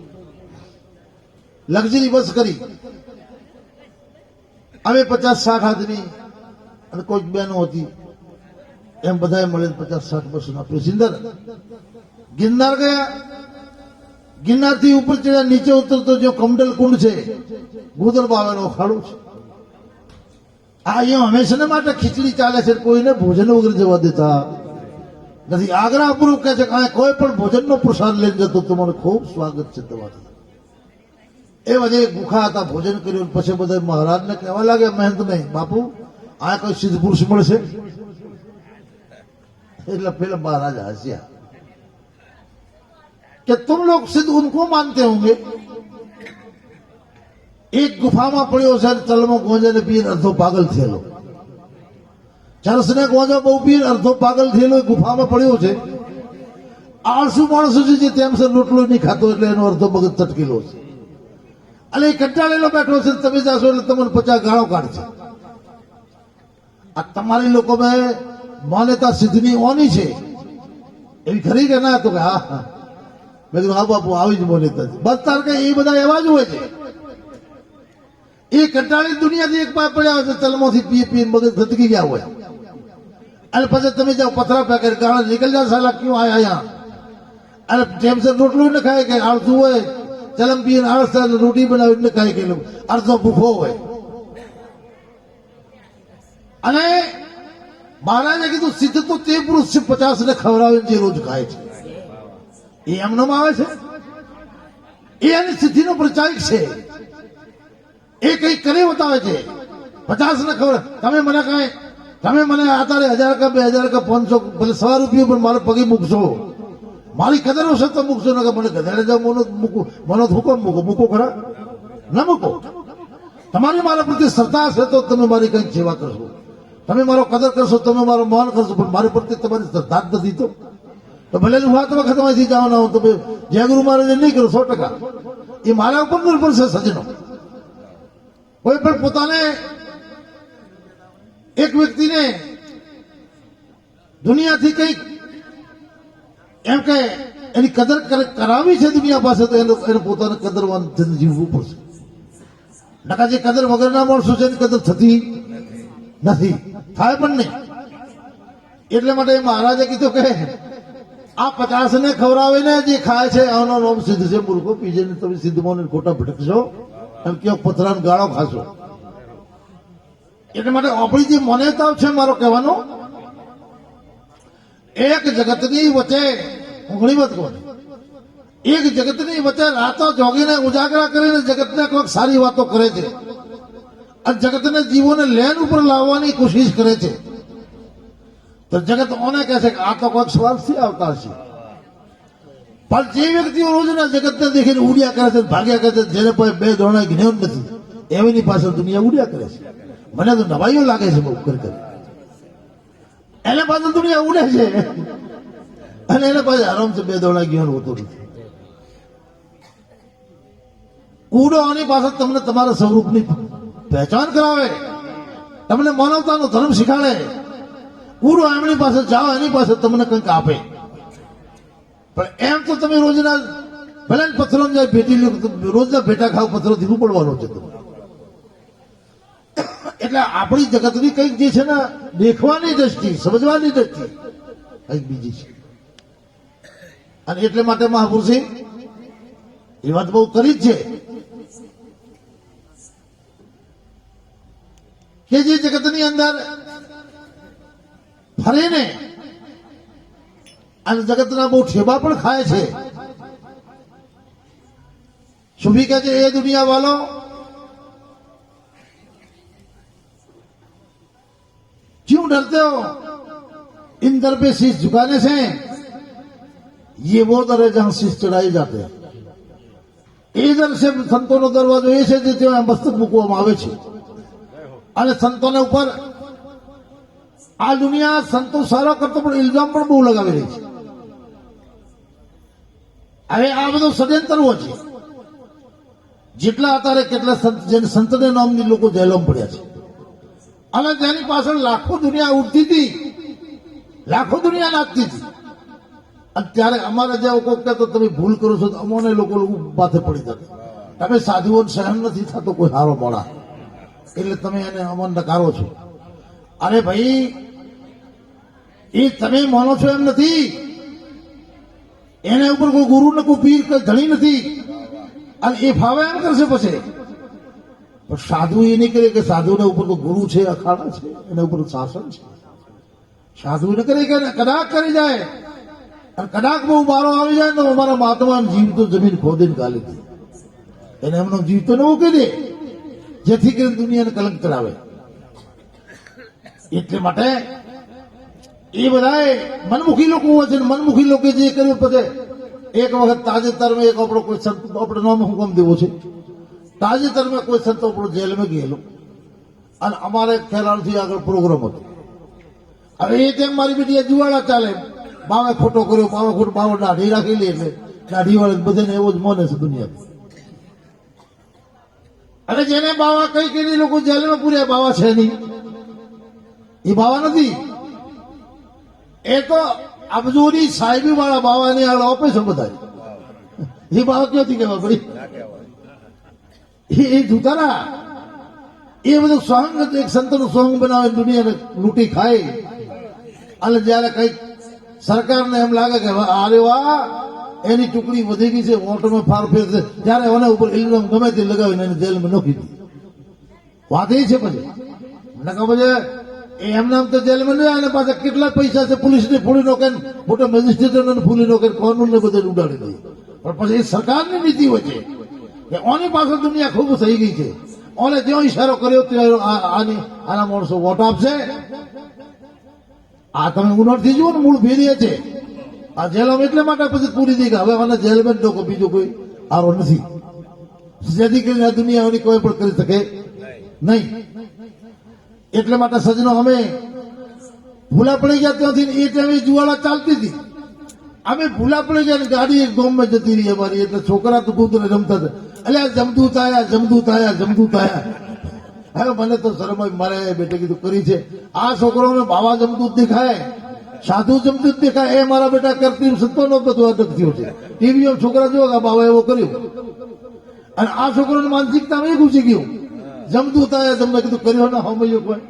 A: લક્ઝરી બસ કરી અમે 50-60 આદમી અને કોઈક બહેનો હતી, એમ બધાએ મળીને 50-60 બસના પેસેન્જર ગિરનાર ગયા. ગિરનાર થી ઉપર ચડ્યા, નીચે ઉતરતો જો કમડલ કુંડ છે, ગોદર બાવાનો ખાડો છે. આ અહીંયા હંમેશા માટે ખીચડી ચાલે છે, કોઈને ભોજન વગર જવા દેતા નથી. આગ્રહ પૂર્વક કહે છે કે કોઈ પણ ભોજનનો પ્રસાદ લઈને જતો તમારું ખૂબ સ્વાગત છે તમારું. એ બધે ભૂખા હતા, ભોજન કર્યું. પછી બધા મહારાજને કહેવા લાગ્યા મહેંત નહીં બાપુ આ કોઈ સિદ્ધ પુરુષ મળશે. એટલે પેલા મહારાજ હસ્યા कि तुम लोग सिद्ध उनको मानते होंगे. एक गुफा में पड़ो है तलमो गोंजा ने पीर अर्धो पागल थेलो, चरस ने गोंजा बहु पीर अर्धो पागल थेलो गुफा में पड़ो है. आळसू माणसो છે તેમ છે રોટલો નહીં ખાતો એટલે એનો અર્ધો મગજ તટકેલો છે. એટલે કંટાળેલો બેઠો છે, તમે જાશો એટલે તમને 50 ગાળો કાઢશે. આ તમારી લોકો માન્યતા સિદ્ધની ઓની છે એવી ખરી કે ના? તો કે હા હા મેં કીધું હા બાપુ આવી જ મોનિતા છે બસ. તાર કે એ બધા એવા જ હોય છે. એ કંટાળી દુનિયાથી એક પાપ પડ્યા હોય છે, તલમાંથી પી પી મગજ થતકી ગયા હોય, અને પછી તમે જાઓ પથરા પેકેટ ગાળા નીકળ જાઓ, સાલા ક્यों આયા અહીંયા, અને ટેમસર રોટલું ન ખાય કે આળસું હોય, ચલમ પીને આળસ રોટી બનાવી ન ખાય કે અડધો ભૂખો હોય. અને મહારાજે કીધું સિદ્ધ તો તે પુરુષ છે 50 ને ખવડાવીને જે રોજ ખાય છે. એ એમનામાં આવે છે, એ એની સિદ્ધિનો પ્રચારક છે. એ કઈ કરી બતાવે છે. 50 ને ખબર તમે મને કઈ, તમે મને અત્યારે 1000 કા 2000 કા 500 ભલે 100 રૂપિયા પણ મારે પગે મૂકશો, મારી કદર હશે તો મૂકશો, ને મને ગધેડે જાવ મૂકું, મને હુકમ મૂકો ખરા ના મૂકો. તમારી મારા પ્રત્યે શ્રદ્ધા હશે તો તમે મારી કઈક સેવા કરશો, તમે મારો કદર કરશો, તમે મારો માન કરશો, પણ મારી પ્રત્યે તમારી શ્રદ્ધા જ નથી તો ભલે હું વાત વખત માંથી જવાના હું, તમે જય ગુરુ મહારાજે નહીં કરો 100%. એ મારા ઉપર નિર્ભર છે સજ્જનો. કોઈ પણ પોતાને એક વ્યક્તિને દુનિયાથી કંઈક એમ કે એની કદર કરાવી છે દુનિયા પાસે, તો એને પોતાને કદરવાન જીવવું પડશે. નકા જે કદર વગરના માણસો છે એની કદર થતી નથી, થાય પણ નહીં. એટલે માટે મહારાજે કીધું કે આ 50 ને ખવડાવીને જે ખાય છે આનો નામ સિદ્ધ છે. મૂર્ખો પીજે ને તમે સિદ્ધમાં ખોટા ભટકશો, એમ કે પથરાને ગાળો ખાશો. એટલે માટે આપણી જે માન્યતાઓ છે, મારો કહેવાનો, એક જગતની વચ્ચે હું ઘણી વાત કહું, એક જગતની વચ્ચે રાતો જોગીને ઉજાગરા કરીને જગતને કોઈક સારી વાતો કરે છે, અને જગતને જીવોને લેન ઉપર લાવવાની કોશિશ કરે છે. તો જગત ઓને કહે છે કે આ તો કોઈક સ્વાર્થથી આવતા છે. પણ જે વ્યક્તિઓ રોજના જગતને દેખીને ઉડ્યા કરે છે, ભાગ્યા કરે છે, જેને પાસે 2 દોણા જ્ઞાન નથી, એમની પાછળ દુનિયા ઉડ્યા કરે છે. મને તો નવાઈઓ લાગે છે બહુ કરી, એને પાછળ દુનિયા ઉડે છે, અને એને પાસે આરામથી 2 દોણા જ્ઞાન હોતું નથી. કૂડો આની પાછળ તમને તમારા સ્વરૂપની પહેચાન કરાવે, તમને માનવતાનો ધર્મ શીખાડે. કૂડો એમની પાસે જાઓ, એની પાસે તમને કંઈક આપે. પણ એમ તો તમે રોજના ભલે પથ્થરો જાય ભેટી લો, રોજના ભેટા ખાવ, પથ્થરોથી ઉપડવાનો છે તમે. એટલે આપણી જગતની કંઈક જે છે ને દેખવાની દ્રષ્ટિ, સમજવાની દ્રષ્ટિ કંઈક બીજી છે. અને એટલે માટે મહાપુરુષે એ વાત બહુ કરી જ છે કે જે જગતની અંદર ફરીને અને જગતના બહુ ઠેબા પણ ખાય છે. સુફી કહે છે, એ દુનિયા વાલો क्यों डरते हो, इन दर पे शीश झुकाने से, ये वो दर है जहां शीश चढ़ाए जाते हैं. એ દર છે સંતોનો દરવાજો, એ છે જે ત્યાં મસ્તક મૂકવામાં આવે છે. અને સંતોને ઉપર આ દુનિયા સંતો સારા કરતો પણ ઇલ્ઝામ પણ બહુ લગાવી રહી છે. હવે આ બધું ષડયંત્રો છે. જેટલા અત્યારે કેટલા સંત, જેને સંતને નામની લોકો જેલોમાં પડ્યા છે, અને જેની પાછળ લાખો દુનિયા ઉડતી હતી, લાખો દુનિયા નાચતી હતી. અત્યારે અમારે જેવો કોઈ કહેતો તમે ભૂલ કરો છો, તો અમોને લોકો માથે પડી જતા, તમે સાધુઓને સહન નથી થતો કોઈ હારો મોડા, એટલે તમે એને અમન નકારો છો. અરે ભાઈ, એ તમે માનો છો એમ નથી, એને ઉપર કોઈ ગુરુ ને કોઈ પીર કોઈ ધણી નથી, અને એ ફાવે એમ કરશે પછી. પણ સાધુ એ નહીં કરે કે સાધુને ઉપર કોઈ ગુરુ છે, અખાડા છે, એના ઉપર શાસન છે. સાધુ ને કરે કે કદાચ કરી જાય, અને કદાચ બહુ બારો આવી જાય તો અમારા મહાત્મા જીવ તો જમીન ખોદીને ગાલી દે, એને એમનો જીવ તો ન મૂકી દે, જેથી કરીને દુનિયાને કલંક કરાવે. એટલે માટે એ બધા મનમુખી લોકો હોય છે. મનમુખી લોકો જે કર્યું પછી એક વખત તાજેતરમાં એક આપણો કોઈ સંત, આપણે નામ હુકમ દેવો છે, તાજેતરમાં કોઈ સંત આપણો જેલમાં ગયેલો, અને અમારે ખેલાડથી આગળ પ્રોગ્રામ હતો. હવે એ તેમ મારી બેટી જુવાળા ચાલે, બાવે ખોટો કર્યો, બાવે ખોટો, બાવો દાઢી રાખી લે, એટલે દાઢી વાળા બધાને એવો જ માને છે દુનિયા. અને જેને બાવા કઈ કઈ લોકો જેલમાં પૂર્યા, બાવા છે નહીં, એ બાવા નથી. એ તો અબજોની સાહેબી વાળા બાવાની આગળ આપે છે બધા. એ બાબત ક્યાંથી કહેવાય ભાઈ? એ જૂતારા એ બધું સોંગ એક સંતનું સોંગ બનાવે દુનિયાને લૂંટી ખાય. અને જયારે કઈક સરકારને એમ લાગે કે અરે વાહ એની ટુકડી વધી ગઈ છે, વોટમાં ફારફેર છે, ત્યારે એના ઉપર ઇલ્ઝામ ગમે તે લગાવીને એને જેલમાં નાખી દીધી. વાત એ છે પછી નકા પછી એમને આમ તો જેલમાં નહીં આવે, પાછા કેટલા પૈસા છે પોલીસને ફોડી નોકે, મોટા મેજિસ્ટ્રેટને ફોડી નોકે, કાનૂનને બધે ઉડાડી દે. પણ પછી એ સરકારની નીતિ હોય છે કે ઓની પાસે દુનિયા ખૂબ થઈ ગઈ છે, ઓને જ્યાં ઈશારો કર્યો ત્યાં આના માણસો વોટ આપશે. આ તમે ઉનરથી જુઓ ને મૂળ ભેદી છે. આ જેલમાં એટલે માટે પછી પૂરી થઈ ગઈ. હવે આને જેલમાં જ લોકો બીજો કોઈ આરો નથી, જેથી કરીને આ દુનિયાની કોઈ પણ કરી શકે નહીં. એટલે માટે સજનો અમે ભૂલા પડી ગયા ત્યાંથી એ ટાઈમે જુવાળા ચાલતી હતી. અમે ભૂલા પડી ગયા ને ગાડી એક ગામમાં જતી રહી અમારી. એટલે છોકરા તો કૂતરે રમતા હતા, એટલે જમદૂત આયા જમદૂત આયા જમદૂત આયા. હવે મને તો શરમ મારે બેટે કીધું કરી છે. આ છોકરોને બાવા જમદૂત દેખાય, સાધુ જમદૂત દેખાય, એ મારા બેટા કરતી સત્તાનો બધું અટક થયો છે. ટીવીઓ છોકરા જોવા કે બાવા એવો કર્યો, અને આ છોકરોની માનસિકતા એ ઘૂસી ગયું. જમદૂત આયા તમને કીધું કર્યો ને હમયો કોઈ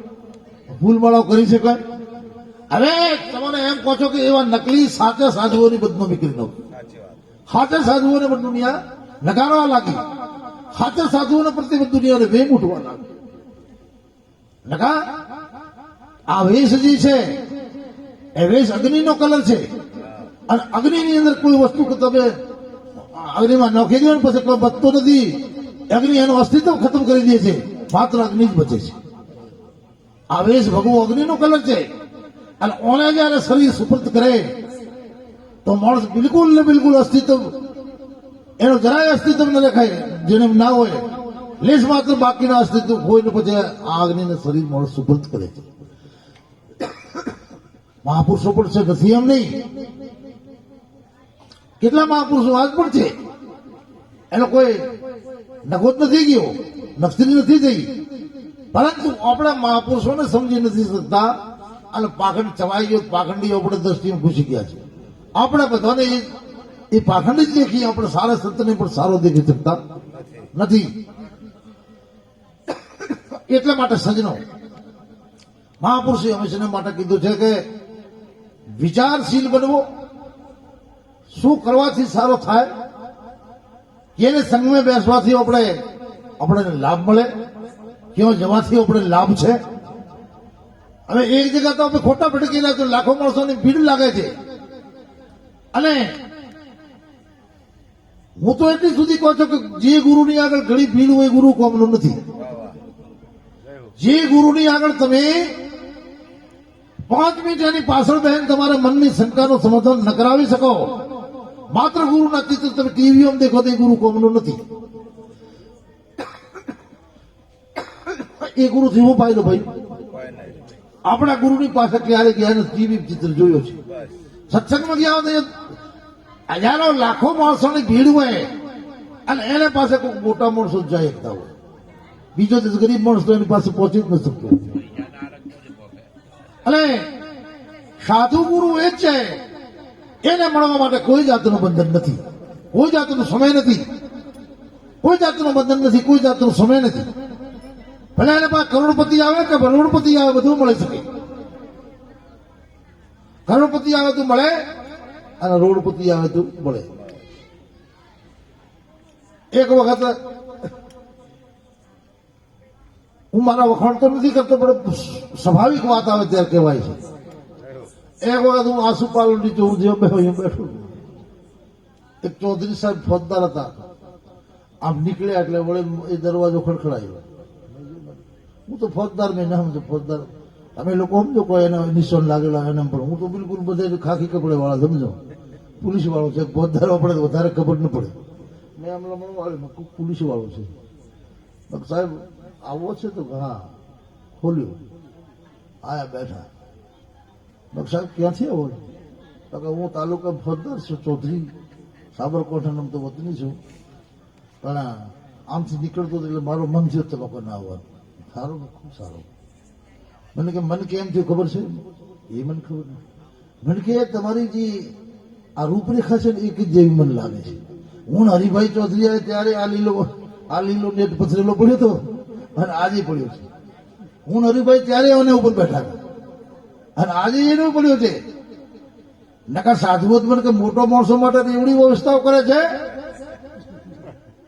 A: ભૂલ વાળો કરી શકે. હવે તમને એમ કહો છો કે એવા નકલી સાચા સાધુઓની બદનામી કરી નાખો. સાચા સાધુઓને પણ દુનિયા નકારવા લાગી, સાચા સાધુઓને પ્રત્યે દુનિયાને વેમ ઉઠવા લાગી. નકા આ વેશ જે છે એ વેશ અગ્નિનો કલર છે, અને અગ્નિની અંદર કોઈ વસ્તુ કે તમે અગ્નિમાં નાખી દો ને પછી કોઈ બચતો નથી. અગ્નિ એનું અસ્તિત્વ ખતમ કરી દે છે, માત્ર અગ્નિ જ બચે છે. આ વેશ ભગવો અગ્નિનો કલર છે, અને ઓને જયારે શરીર સુપર્દ કરે તો માણસ બિલકુલ ને બિલકુલ અસ્તિત્વ એનું જરાય અસ્તિત્વ ન દેખાય. જેને ના હોય લેશ માત્ર બાકીના અસ્તિત્વ હોય ને પછી આ અગ્નિને શરીર માણસ સુપર્દ કરે છે. મહાપુરુષો પણ છે, નથી એમ નહીં. કેટલા મહાપુરુષો આજ પણ છે, એનો કોઈ નગોત નથી ગયો, નફસી નથી થઈ, પરંતુ આપણા મહાપુરુષોને સમજી નથી શકતા. અને પાખંડ ચવાઈ ગયો, પાખંડી આપણે દ્રષ્ટિમાં ઘૂસી ગયા છે. આપણે બધાને એ પાખંડી જ દેખી, આપણે સારા સંતને પણ સારો દેખી શકતા નથી. એટલા માટે સજનો મહાપુરુષે હંમેશા માટે કીધું છે કે વિચારશીલ બનવો. શું કરવાથી સારો થાય, કેને સંઘમાં બેસવાથી આપણે લાભ મળે, ક્યાં જવાથી આપણે લાભ છે. હવે એક જગ્યા તો આપણે ખોટા ભટકેલા તો લાખો માણસોની ભીડ લાગે છે. અને હું તો એટલી સુધી કહું છું કે જે ગુરુની આગળ ઘણી ભીડ હોય ગુરુ કોમનું નથી. જે ગુરુની આગળ તમે 5 મિનિટ એની પાછળ બહેન તમારા મનની શંકાનો સમાધાન ન કરાવી શકો, માત્ર ગુરુના ચિત્ર તમે ટીવીમાં દેખો તો એ ગુરુ કોમનું નથી. એ ગુરુથી શું ફાયદો ભાઈ? આપણા ગુરુની પાસે ક્યારે ગયા ને ટીવી ચિત્ર જોયો છે. સત્સંગમાં ગયા હોય હજારો લાખો માણસોની ભીડ હોય, અને એને પાસે કોઈ મોટા માણસો જાય એકતા હોય, બીજો ગરીબ માણસ તો એની પાસે પહોંચી જ ન શકતો. અને સાધુ ગુરુ એ જ છે, એને મળવા માટે કોઈ જાતનું બંધન નથી, કોઈ જાતનો સમય નથી, કોઈ જાતનું બંધન નથી, કોઈ જાતનો સમય નથી. ભલે એને પાસે કરોડપતિ આવે કે કરોડપતિ આવે બધું મળી શકે. કરોડપતિ આવે તો મળે, અને રોડપતિ આવે તો મળે. એક વખત હું મારા વખાણ તો નથી કરતો, પણ સ્વાભાવિક વાત આવે ત્યારે કહેવાય છે. એક વખત હું આસુપાલવ નીચે હું જે બેઠું, એક ચૌધરી સાહેબ ફોજદાર હતા. આમ નીકળ્યા એટલે વળે એ દરવાજો ખડખડાયો. હું તો ફોજદાર મેં ના સમજો, ફોજદાર અમે લોકો સમજો કોઈ એના નિશાન લાગેલા એને, પણ હું તો બિલકુલ બધે ખાખી કપડે વાળા સમજો, પોલીસ વાળો છે. ફોજદારો પડે તો વધારે ખબર ન પડે. મેં હમણાં પોલીસ વાળો છે. સાહેબ આવો છે તો હા ખોલ્યું, આયા બેઠા. સાહેબ ક્યાંથી આવો છો? કે હું તાલુકા ફોજદાર છું, ચૌધરી સાબરકાંઠાનો તો વતની છું, પણ આમથી નીકળતો એટલે મારો મન થયો તો લોકો ના આવવાનું. સારું, ખૂબ સારું. મને કેમ થયું ખબર છે? એ મને ખબર નહીં. મને કે તમારી જે આ રૂપરેખા છે ને એક જ જેવી મને લાગે છે. હું ને હરિભાઈ ચૌધરી આવે ત્યારે આ લીલો નેટ પથરેલો પડ્યો હતો અને આજે પડ્યો છે. હું ને હરિભાઈ ત્યારે એને ઉપર બેઠા હતા અને આજે એનો પડ્યો છે. નકા સાધુઓ મને કે મોટો માણસો માટે એવડી વ્યવસ્થાઓ કરે છે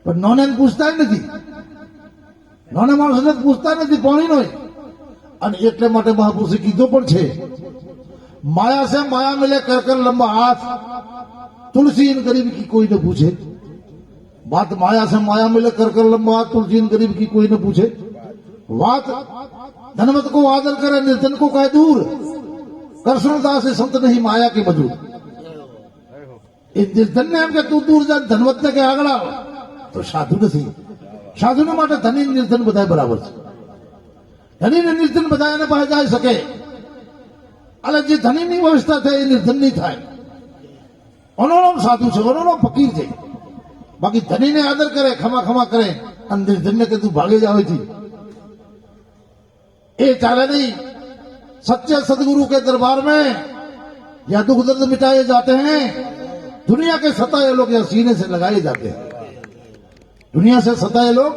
A: પણ નોને પૂછતા જ નથી. નાના માણસોને પૂછતા નથી પાણીનો. અને એટલે માટે મહાપુરુષે કીધું પણ છે, માયા से माया मिले कर कर लंबा हाथ, तुलसी इन गरीब की कोई न पूछे. बात माया से माया मिले कर कर लंबा हाथ, तुलसी इन गरीब की कोई न पूछे. बात धनवत को आदर करे, निर्धन को कहे दूर, कृष्णदास से संत नहीं माया के मजूर. એ નિર્ધન ને એમ કે તું દૂર જા, ધનવત ને કે આગળ આવ, તો સાધુ નથી. સાધુને માટે ધની નિર્ધન બધા બરાબર છે. ધની ને નિર્ધન બધા એને પાસે જઈ શકે. એટલે જે ધનીની વ્યવસ્થા થાય એ નિર્ધન નહીં થાય. ઓનો નામ સાધુ છે, ઓનો નામ ફકીર છે. બાકી ધનીને આદર કરે, ખમા ખમા કરે અને નિર્ધનને કે તું ભાગે જ આવે એ ચાલે નહીં. सच्चे सदगुरु के दरबार में या दुख दर्द मिटाए जाते हैं, दुनिया के सताए लोग या सीने से लगाए जाते हैं. दुनिया से सताए लोग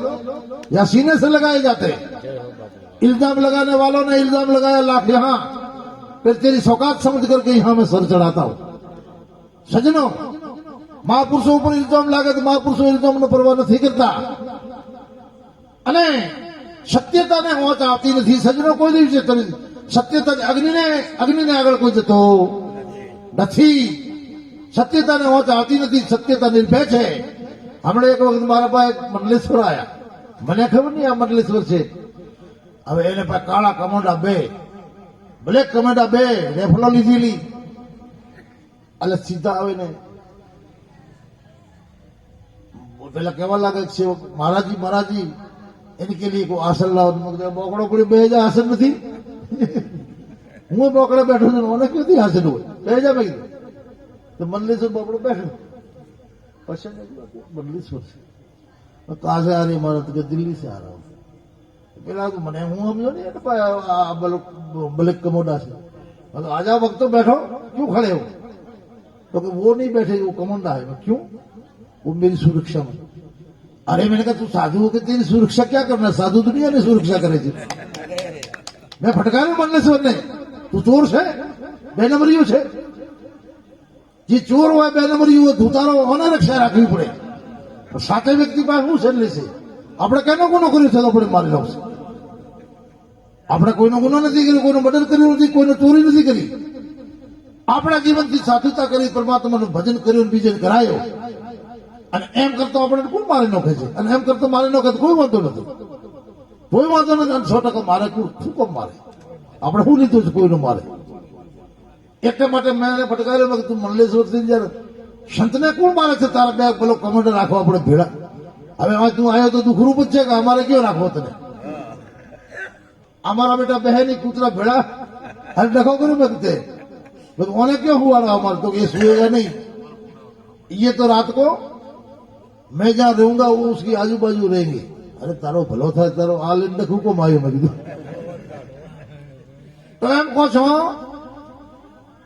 A: या सीने से लगाए जाते हैं. इल्जाम लगाने वालों ने इल्जाम लगाया लाख यहां, फिर तेरी सौकात समझ करके यहां मैं सर चढ़ाता हूं. सजनों, महापुरुषों पर इल्जाम लागे तो महापुरुषों इल्जाम ने परवाह नहीं करता અને સત્યતાને હોંચ આવતી નથી. સજનો કોઈ દિવસે સત્યતા અગ્નિને આગળ કોઈ જતો નથી. સત્યતાને હોંચ આવતી નથી. સત્યતા નિર્ભય છે. હમણાં એક વખત મારા પાસે મંડલેશ્વર આવ્યા. મને ખબર નહીં આ મંડલેશ્વર છે. હવે એને પાસે કાળા કમોડા બે, બ્લેક કમોડા બે રેફલો લીધેલી. એટલે સીધા આવે ને પેલા કેવા લાગે છે, મહારાજી મહારાજી इनके लिए कोई आसन लाओ. बोकड़ो कोई बेजा आसन नहीं. હું બોકડે બેઠો છું, મને ક્યાંથી હાજર હોય? બેજા મેં કીધું તો મંડલેશ્વર બોકડો બેઠો. પછી મંડલેશ્વર છે. कहाँ से आ रही हमारा? तो दिल्ली से आ रहा हूँ. પેલા તો મને હું સમજો ને ब्लैक कमोडा से. आ जाओ वक्त तो बैठो, क्यों खड़े हो? तो वो नहीं बैठे, वो कमोडा है. क्यों? वो मेरी सुरक्षा में. अरे मैंने कहा तू साधु हो के तेरी सुरक्षा क्या करना? साधु दुनिया ने सुरक्षा करे थी. मैं फटकारू मंडलेश्वर ने, તું ચોર છે, બે નંબરીઓ છે. જે ચોર હોય બે નંબરીઓ હોય, ધૂતારો અને રક્ષા રાખવી પડે. સાતે વ્યક્તિ પાસે શું છે લેશે? આપણે કેનો ગુનો કર્યો છે તો આપણે મારી લાવશે? આપણે કોઈનો ગુનો નથી કર્યો, કોઈનો મર્ડર કર્યું નથી, કોઈનો ચોરી નથી કરી. આપણા જીવનથી સાધુતા કરી, પરમાત્માનું ભજન કર્યું, બીજે કરાયો. અને એમ કરતો આપણે કોઈ મારી નાખે છે, અને એમ કરતો મારી નાખે તો કોઈ વાંધો નથી. કોઈ વાંધો નથી. અને 100% મારે શું કોમ મારે? આપણે શું લીધું છે કોઈનું મારે? એટલા માટે મેં એને ફટકાર્યો કે તું મંડલેશ્વર થી જયારે સંતને કોણ મારે છે? તારા બે પેલો કમેન્ટ રાખવા આપણે ભેળા. હવે તું આવ્યો તો દુઃખરૂપ જ છે કે અમારે કયો રાખવો તને? અમારા બેટા બહેની કૂતરા ભેળા અને ડખો કર્યો મેં તે ઓને क्यों हुआ हमारे? तो ये सोएगा नहीं, ये तो रात को मैं जहां रहूंगा वो उसकी आजू बाजू रहेंगे. अरे तारो भलो था, तारो आ लेन देखू को मायो मैं कीधुं. तो एम કહો છો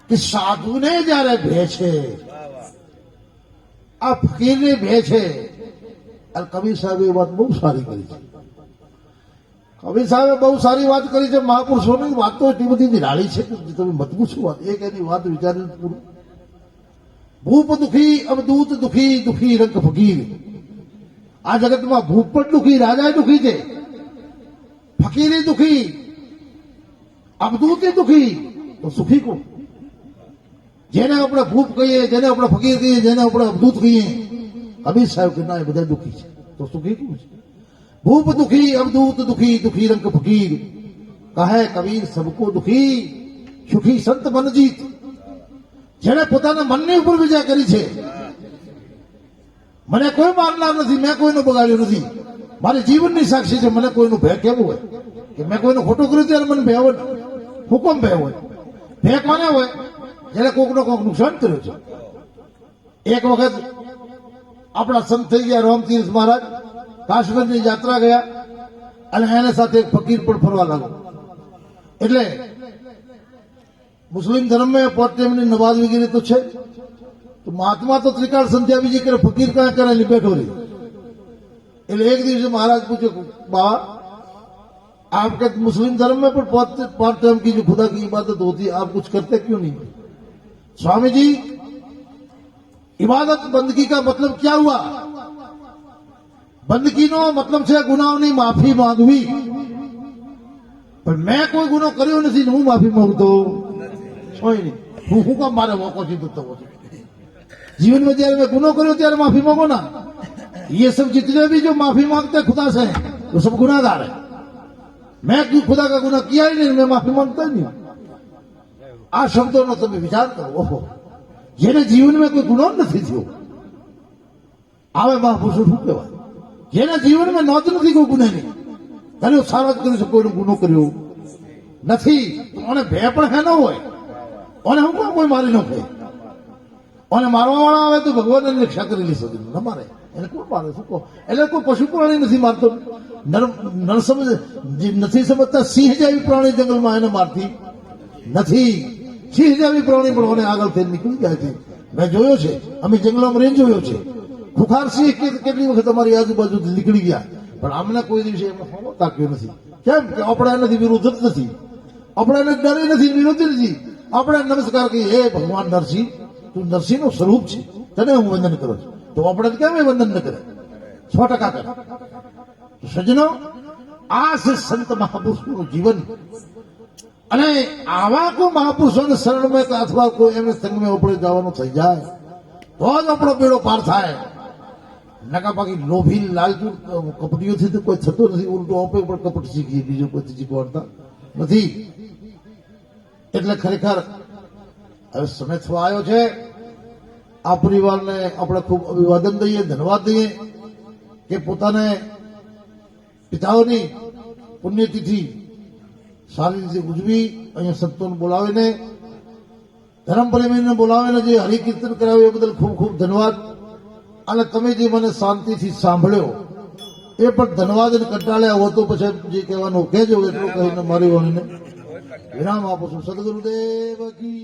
A: કે સાધુને જયારે ભે છે, આ ફકીરને ભે છે. કબીર સાહેબે એ વાત બહુ સારી કરી છે. કબીર સાહેબે બહુ સારી વાત કરી છે. મહાપુરુષોની વાત તો એટલી બધી નિરાળી છે કે તમે મત પૂછો વાત. એક એની વાત વિચારી પૂરું. ભૂપ દુખી અવધૂત દુખી, દુખી રંગ ફકીર. આ જગતમાં ભૂપ પણ દુખી, રાજા દુખી છે, ફકીરી દુખી, અવધૂત દુખી, તો સુખી કોણ? જેને આપણે ભૂપ કહીએ, જેને આપણે ફકીર કહીએ, જેને આપણે અવધૂત કહીએ, કબીર સાહેબ કે ના એ બધા દુખી છે, તો સુખી કોણ છે? ભૂપ દુખી અવધૂત દુખી, દુખી રંગ ફકીર. કહે કબીર સબકો દુખી, સુખી સંત મનજીત. જેને પોતાના મનની ઉપર વિજય કરી છે. મને કોઈ મારનાર નથી, મેં કોઈનું બગાડ્યું નથી. મારી જીવનની સાક્ષી છે. મને કોઈનું ભય કેવું હોય કે મેં કોઈનું ખોટું કર્યું ત્યારે મને ભય હોય? હુકમ ભય હોય? ભય કોને હોય? જેને કોકનો કોક નુકસાન કર્યું છે. એક વખત આપણા સંત થઈ ગયા રામતીર્થ મહારાજ, કાશગંજની યાત્રા ગયા અને એને સાથે એક ફકીર પણ ફરવા લાગ્યો. એટલે મુસ્લિમ ધર્મ में પોટેમની નમાજ વગેરે તો છે, તો મહાત્મા તો ત્રિકાળ સંધ્યા બીજી કરે, ફકીર કાંઈ કરે નહીં, બેઠો રહી. એટલે એક દિવસે મહારાજ પૂછ્યું, बाबा आपके मुस्लिम धर्म में पर 5 टाइम की जो खुदा की इबादत होती है, आप कुछ करते क्यों नहीं? स्वामी जी, इबादत बंदगी का मतलब क्या हुआ? बंदगी नो मतलब છે ગુનાઓની માફી માંગવી. પણ મેં કોઈ ગુનો કર્યો નથી ને હું માફી માંગતો નથી. હું કામ મારે મોકો જીતો થવો છે? जीवन में जયારે मैं गुनो करो ત્યારે माफी मांगो ना. ये सब जितने भी जो माफी मांगते खुदा से वो सब गुनाहगार है. मैं क्यों खुदा का गुना किया ही नहीं, मैं माफी मांगता ही नहीं. आ शब्दों નો તમે વિચાર કરો. ઓહો, જેને જીવનમાં કોઈ ગુનો નથી થયો આવે મહાપુરુષો શું કહેવાય? જેના જીવનમાં નોંધ નથી કોઈ ગુનાની, કર્યો સારા જ કર્યું છે, કોઈનો ગુનો કર્યો નથી, અને ભે પણ હે ન હોય, અને હું પણ કોઈ મારી ન ખાય, અને મારવા વાળા આવે તો ભગવાન એની રક્ષા કરેલી શકે ન મારે, એને કોણ મારે? શું કહો? એટલે કોઈ પશુ પ્રાણી નથી મારતો. નર સમજ નથી સમજતા. સિંહ જેવી પ્રાણી જંગલમાં એને મારતી નથી. સિંહ જેવી પ્રાણી પણ મને આગળ થઈને નીકળી જાય છે. મેં જોયો છે, અમે જંગલોમાં રેન્જ જોયો છે. ખુખાર સિંહ કેટલી વખત અમારી આજુબાજુ નીકળી ગયા, પણ અમને કોઈ દિવસે એમાં હોમો તાક્યો નથી. કેમ કે આપણે એનાથી વિરુદ્ધ જ નથી, આપણે એને ડરે નથી, વિરોધી નથી. આપણે નમસ્કાર કહીએ, હે ભગવાન નરસિંહ, તું નરસિંહનું સ્વરૂપ છે, તને હું વંદન કરું છું. તો આપણે કેમ એ વંદન ન કરે? 100% કરે. સજ્જનો, આ છે સંત મહાપુરુષનું જીવન. અને આવા કોઈ મહાપુરુષોને શરણમાં અથવા કોઈ એમને સંગમાં આપણે જવાનું થઈ જાય તો જ આપણો બેડો પાર થાય. નકા બાકી લોભી લાલચુ કપટીઓથી તો કોઈ થતો નથી. ઉલટું આપણે પણ કપટ શીખીએ, બીજું કોઈ શીખવાડતા નથી. એટલે ખરેખર હવે સમય થવા આવ્યો છે. આ પરિવારને આપણે ખૂબ અભિવાદન દઈએ, ધન્યવાદ દઈએ કે પોતાને પિતાઓની પુણ્યતિથિ સારી રીતે ઉજવી, અહીંયા સંતોને બોલાવીને, ધર્મપ્રેમીને બોલાવીને જે હરિકીર્તન કરાવ્યું એ બદલ ખૂબ ખૂબ ધન્યવાદ. અને તમે જે મને શાંતિથી સાંભળ્યો એ પણ ધન્યવાદ. અને કંટાળ્યા હો તો પછી જે કહેવાનું કહેજો, એટલું કહીને મારી વાણીને વિરામ આપું છું. સદગુરુદેવ કી